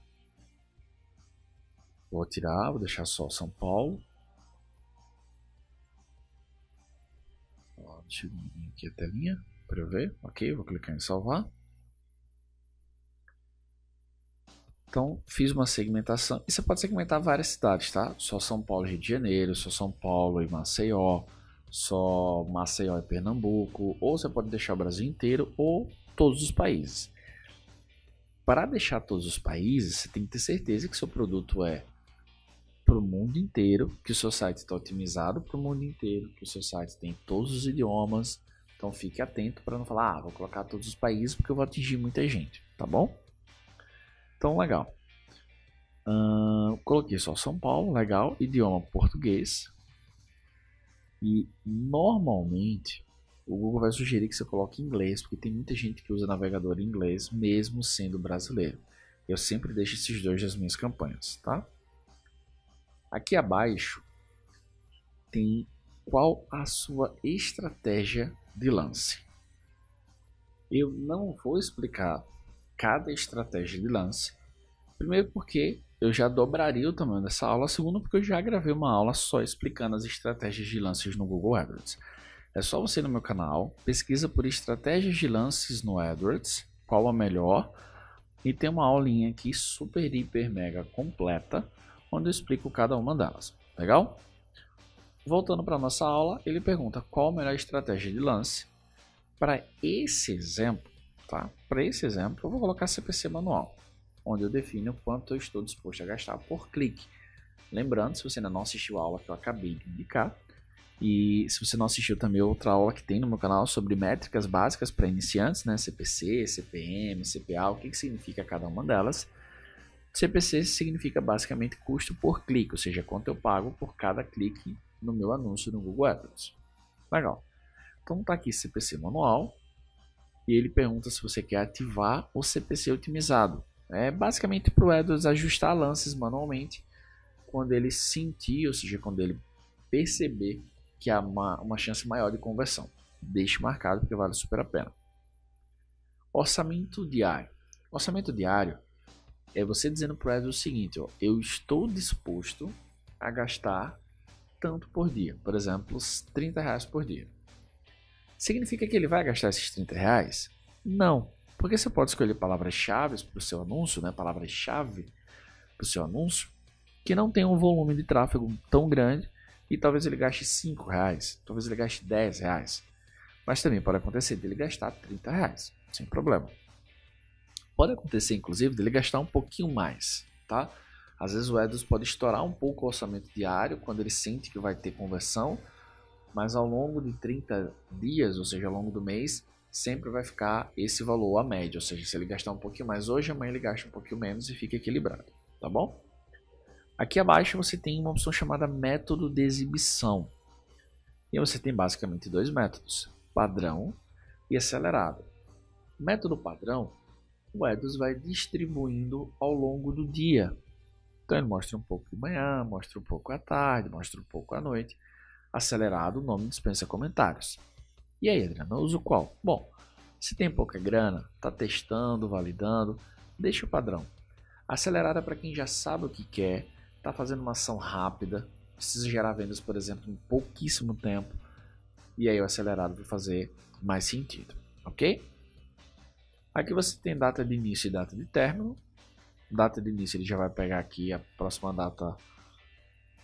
Vou tirar, vou deixar só São Paulo. Deixa eu vir aqui a telinha para eu ver. Ok, vou clicar em salvar. Então, fiz uma segmentação. E você pode segmentar várias cidades, tá? Só São Paulo e Rio de Janeiro, só São Paulo e Maceió, só Maceió e Pernambuco. Ou você pode deixar o Brasil inteiro ou todos os países. Para deixar todos os países, você tem que ter certeza que seu produto é para o mundo inteiro, que o seu site está otimizado para o mundo inteiro, que o seu site tem todos os idiomas. Então fique atento para não falar, vou colocar todos os países porque eu vou atingir muita gente, tá bom? Então, legal. Coloquei só São Paulo, legal, idioma português. E normalmente o Google vai sugerir que você coloque inglês, porque tem muita gente que usa navegador em inglês, mesmo sendo brasileiro. Eu sempre deixo esses dois nas minhas campanhas, tá? Aqui abaixo tem qual a sua estratégia de lance. Eu não vou explicar cada estratégia de lance. Primeiro porque eu já dobraria o tamanho dessa aula. Segundo porque eu já gravei uma aula só explicando as estratégias de lances no Google AdWords. É só você ir no meu canal, pesquisa por estratégias de lances no AdWords, qual a melhor. E tem uma aulinha aqui super, hiper, mega completa, onde eu explico cada uma delas. Legal? Voltando para a nossa aula, ele pergunta qual a melhor estratégia de lance. Para esse exemplo, tá? Para esse exemplo, eu vou colocar CPC manual, onde eu defino quanto eu estou disposto a gastar por clique. Lembrando, se você ainda não assistiu a aula que eu acabei de indicar, e se você não assistiu também outra aula que tem no meu canal sobre métricas básicas para iniciantes, né? CPC, CPM, CPA, o que significa cada uma delas. CPC significa basicamente custo por clique, ou seja, quanto eu pago por cada clique no meu anúncio no Google AdWords. Legal. Então tá aqui CPC manual e ele pergunta se você quer ativar o CPC otimizado. É basicamente para o AdWords ajustar lances manualmente quando ele sentir, ou seja, quando ele perceber que há uma chance maior de conversão. Deixe marcado porque vale super a pena. Orçamento diário. Orçamento diário é você dizendo para o AdWords o seguinte, ó, eu estou disposto a gastar tanto por dia, por exemplo, R$30 por dia. Significa que ele vai gastar esses R$30? Não, porque você pode escolher palavras-chave para o seu anúncio, né? Palavras-chave para o seu anúncio, que não tem um volume de tráfego tão grande e talvez ele gaste R$5, talvez ele gaste R$10. Mas também pode acontecer dele gastar R$30, sem problema. Pode acontecer, inclusive, dele gastar um pouquinho mais, tá? Às vezes o AdWords pode estourar um pouco o orçamento diário quando ele sente que vai ter conversão, mas ao longo de 30 dias, ou seja, ao longo do mês, sempre vai ficar esse valor a média. Ou seja, se ele gastar um pouquinho mais hoje, amanhã ele gasta um pouquinho menos e fica equilibrado, tá bom? Aqui abaixo você tem uma opção chamada método de exibição. E você tem basicamente dois métodos, padrão e acelerado. O método padrão, o AdWords vai distribuindo ao longo do dia. Então ele mostra um pouco de manhã, mostra um pouco à tarde, mostra um pouco à noite. Acelerado, o nome dispensa comentários. E aí, Adriano, eu uso qual? Bom, se tem pouca grana, está testando, validando, deixa o padrão. Acelerado é para quem já sabe o que quer, está fazendo uma ação rápida, precisa gerar vendas, por exemplo, em pouquíssimo tempo. E aí o acelerado vai fazer mais sentido, ok? Aqui você tem data de início e data de término. Data de início ele já vai pegar aqui a próxima data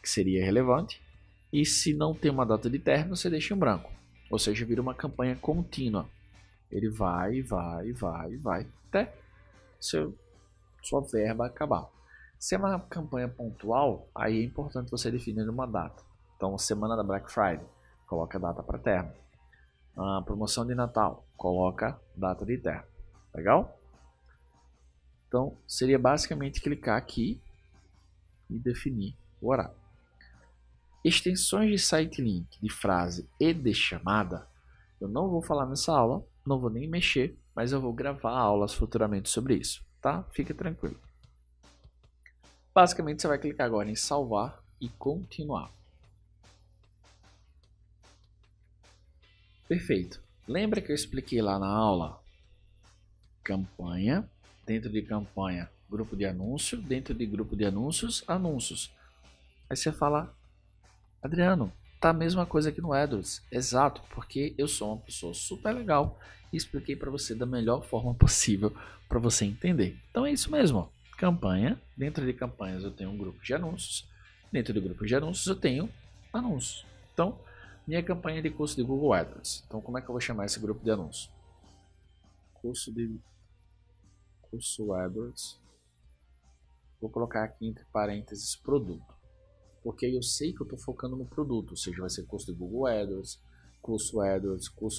que seria relevante. E se não tem uma data de término, você deixa em branco. Ou seja, vira uma campanha contínua. Ele vai até sua verba acabar. Se é uma campanha pontual, aí é importante você definir uma data. Então, semana da Black Friday, coloca a data para término. A promoção de Natal, coloca data de término. Legal? Então, seria basicamente clicar aqui e definir o horário. Extensões de site link, de frase e de chamada, eu não vou falar nessa aula, não vou nem mexer, mas eu vou gravar aulas futuramente sobre isso, tá? Fica tranquilo. Basicamente, você vai clicar agora em salvar e continuar. Perfeito. Lembra que eu expliquei lá na aula? Campanha, dentro de campanha, grupo de anúncio, dentro de grupo de anúncios, anúncios. Aí você fala, Adriano, tá a mesma coisa aqui no AdWords. Exato, porque eu sou uma pessoa super legal e expliquei para você da melhor forma possível para você entender. Então é isso mesmo. Campanha, dentro de campanhas eu tenho um grupo de anúncios, dentro do grupo de anúncios eu tenho anúncios. Então, minha campanha de curso de Google AdWords. Então, como é que eu vou chamar esse grupo de anúncios? Curso AdWords. Vou colocar aqui entre parênteses produto. Porque eu sei que eu estou focando no produto, ou seja, vai ser curso de Google AdWords, curso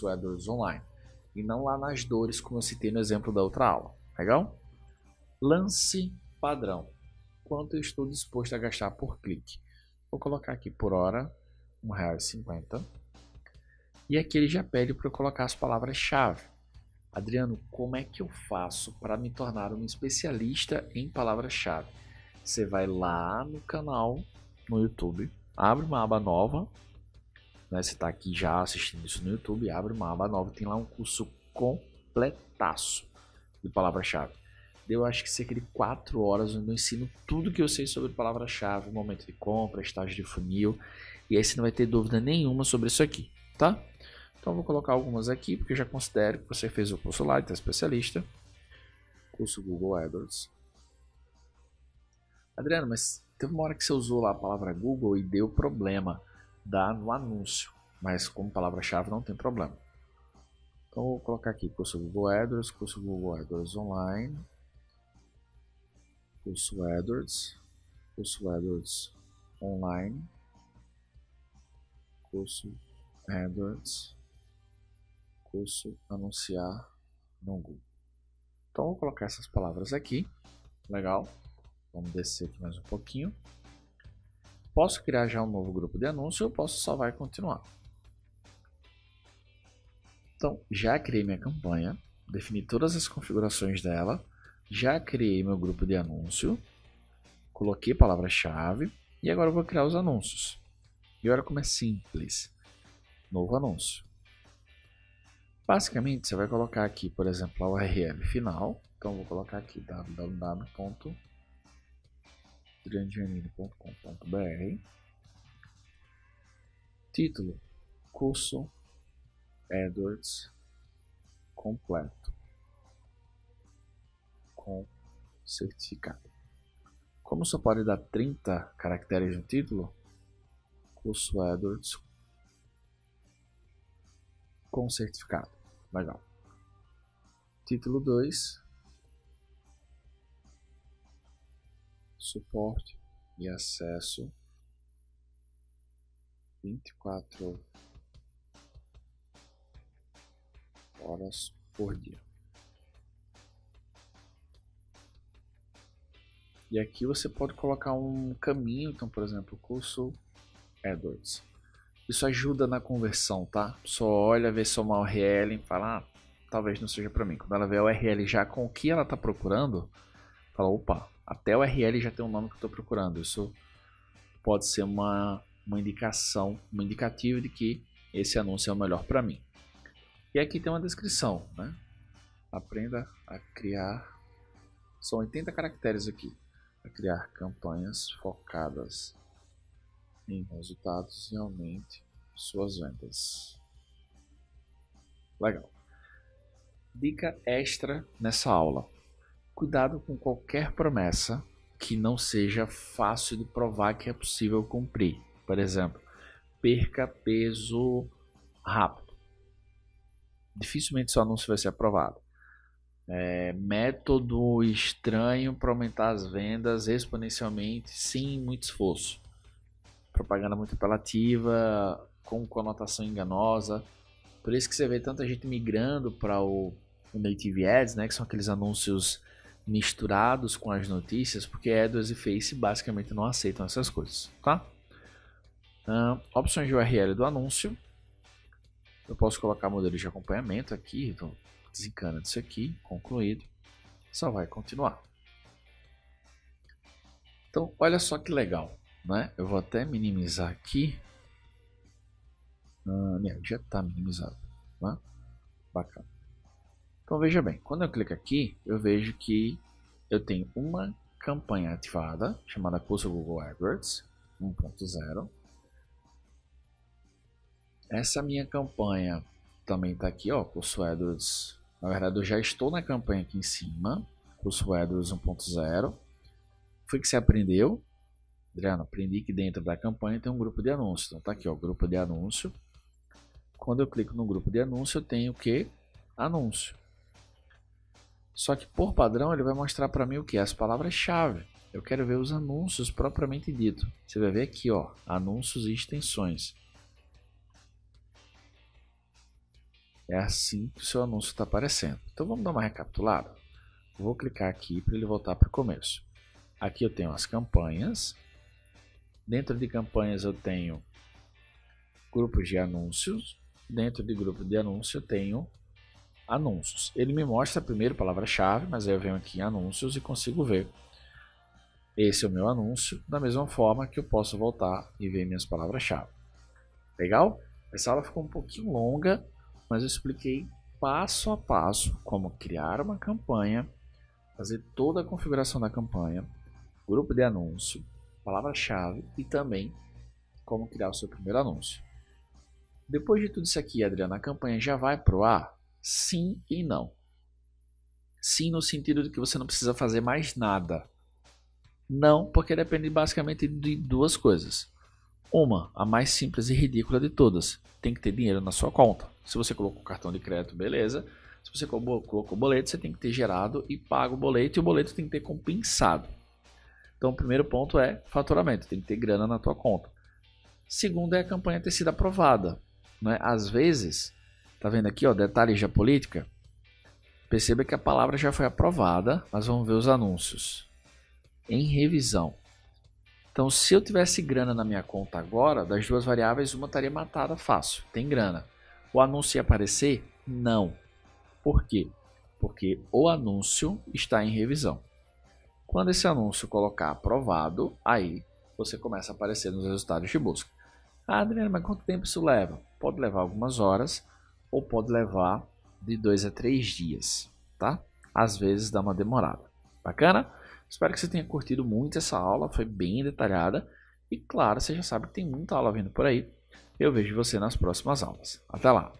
AdWords online. E não lá nas dores, como eu citei no exemplo da outra aula. Legal? Lance padrão. Quanto eu estou disposto a gastar por clique? Vou colocar aqui por hora, R$1,50. E aqui ele já pede para eu colocar as palavras-chave. Adriano, como é que eu faço para me tornar um especialista em palavras-chave? Você vai lá no canal, no YouTube, abre uma aba nova, né? Você está aqui já assistindo isso no YouTube, abre uma aba nova, tem lá um curso completaço de palavra-chave. Eu acho que cerca de 4 horas onde eu ensino tudo que eu sei sobre palavra-chave, momento de compra, estágio de funil, e aí você não vai ter dúvida nenhuma sobre isso aqui, tá? Então eu vou colocar algumas aqui, porque eu já considero que você fez o curso lá, então é especialista. Curso Google AdWords. Adriano, mas teve uma hora que você usou lá a palavra Google e deu problema, dá no anúncio, mas como palavra-chave não tem problema. Então eu vou colocar aqui curso Google AdWords online, curso AdWords online, curso AdWords, curso anunciar no Google. Então eu vou colocar essas palavras aqui, legal. Vamos descer aqui mais um pouquinho. Posso criar já um novo grupo de anúncio ou posso salvar e continuar. Então, já criei minha campanha, defini todas as configurações dela, já criei meu grupo de anúncio, coloquei palavra-chave, E agora eu vou criar os anúncios. E olha como é simples. Novo anúncio. Basicamente, você vai colocar aqui, por exemplo, a URL final. Então, eu vou colocar aqui www.adrianogiannini.com.br. Título: Curso AdWords completo com certificado. Como só pode dar 30 caracteres no título, curso AdWords com certificado. Legal. Título 2, suporte e acesso 24 horas por dia. E aqui você pode colocar um caminho, então, por exemplo, curso AdWords. Isso ajuda na conversão, tá? Só olha, vê só uma URL e fala, talvez não seja para mim. Quando ela vê a URL já com o que ela está procurando, fala, opa, até a URL já tem um nome que eu estou procurando. Isso pode ser uma indicação, um indicativo de que esse anúncio é o melhor para mim. E aqui tem uma descrição, né? Aprenda a criar, são 80 caracteres aqui, a criar campanhas focadas em resultados e aumente suas vendas. Legal. Dica extra nessa aula: cuidado com qualquer promessa que não seja fácil de provar que é possível cumprir. Por exemplo, perca peso rápido. Dificilmente seu anúncio vai ser aprovado. Método estranho para aumentar as vendas exponencialmente sem muito esforço. Propaganda muito apelativa, com conotação enganosa. Por isso que você vê tanta gente migrando para o Native Ads, né, que são aqueles anúncios misturados com as notícias, porque AdWords e Face basicamente não aceitam essas coisas, tá? Opções de URL do anúncio. Eu posso colocar modelo de acompanhamento aqui, então desencana disso aqui, concluído, só vai continuar. Então, olha só que legal, né? Eu vou até minimizar aqui. Já está minimizado, né? Bacana. Então veja bem, quando eu clico aqui, eu vejo que eu tenho uma campanha ativada, chamada Curso Google AdWords 1.0. Essa minha campanha também está aqui, ó, Curso AdWords. Na verdade, eu já estou na campanha aqui em cima, Curso AdWords 1.0. Foi que você aprendeu? Adriano, aprendi que dentro da campanha tem um grupo de anúncios. Então tá aqui, ó, grupo de anúncio. Quando eu clico no grupo de anúncio, eu tenho o que? Anúncio. Só que por padrão ele vai mostrar para mim o que? As palavras-chave. Eu quero ver os anúncios propriamente dito. Você vai ver aqui, ó, anúncios e extensões. É assim que o seu anúncio está aparecendo. Então vamos dar uma recapitulada. Vou clicar aqui para ele voltar para o começo. Aqui eu tenho as campanhas. Dentro de campanhas eu tenho grupos de anúncios. Dentro de grupo de anúncio eu tenho anúncios. Ele me mostra primeiro palavra-chave, mas aí eu venho aqui em anúncios e consigo ver. Esse é o meu anúncio, da mesma forma que eu posso voltar e ver minhas palavras-chave. Legal? Essa aula ficou um pouquinho longa, mas eu expliquei passo a passo como criar uma campanha, fazer toda a configuração da campanha, grupo de anúncio, palavra-chave e também como criar o seu primeiro anúncio. Depois de tudo isso aqui, Adriano, a campanha já vai para o ar? Sim e não. Sim, no sentido de que você não precisa fazer mais nada. Não, porque depende basicamente de duas coisas. Uma, a mais simples e ridícula de todas. Tem que ter dinheiro na sua conta. Se você colocou cartão de crédito, beleza. Se você colocou boleto, você tem que ter gerado e pago o boleto. E o boleto tem que ter compensado. Então, o primeiro ponto é faturamento. Tem que ter grana na tua conta. Segundo é a campanha ter sido aprovada. Né? Às vezes, tá vendo aqui, ó, detalhes da política? Perceba que a palavra já foi aprovada, mas vamos ver os anúncios. Em revisão. Então, se eu tivesse grana na minha conta agora, das duas variáveis, uma estaria matada fácil. Tem grana. O anúncio ia aparecer? Não. Por quê? Porque o anúncio está em revisão. Quando esse anúncio colocar aprovado, aí você começa a aparecer nos resultados de busca. Ah, Adriano, mas quanto tempo isso leva? Pode levar algumas horas ou pode levar de 2 a 3 dias, tá? Às vezes dá uma demorada. Bacana? Espero que você tenha curtido muito essa aula, foi bem detalhada. E claro, você já sabe que tem muita aula vindo por aí. Eu vejo você nas próximas aulas. Até lá!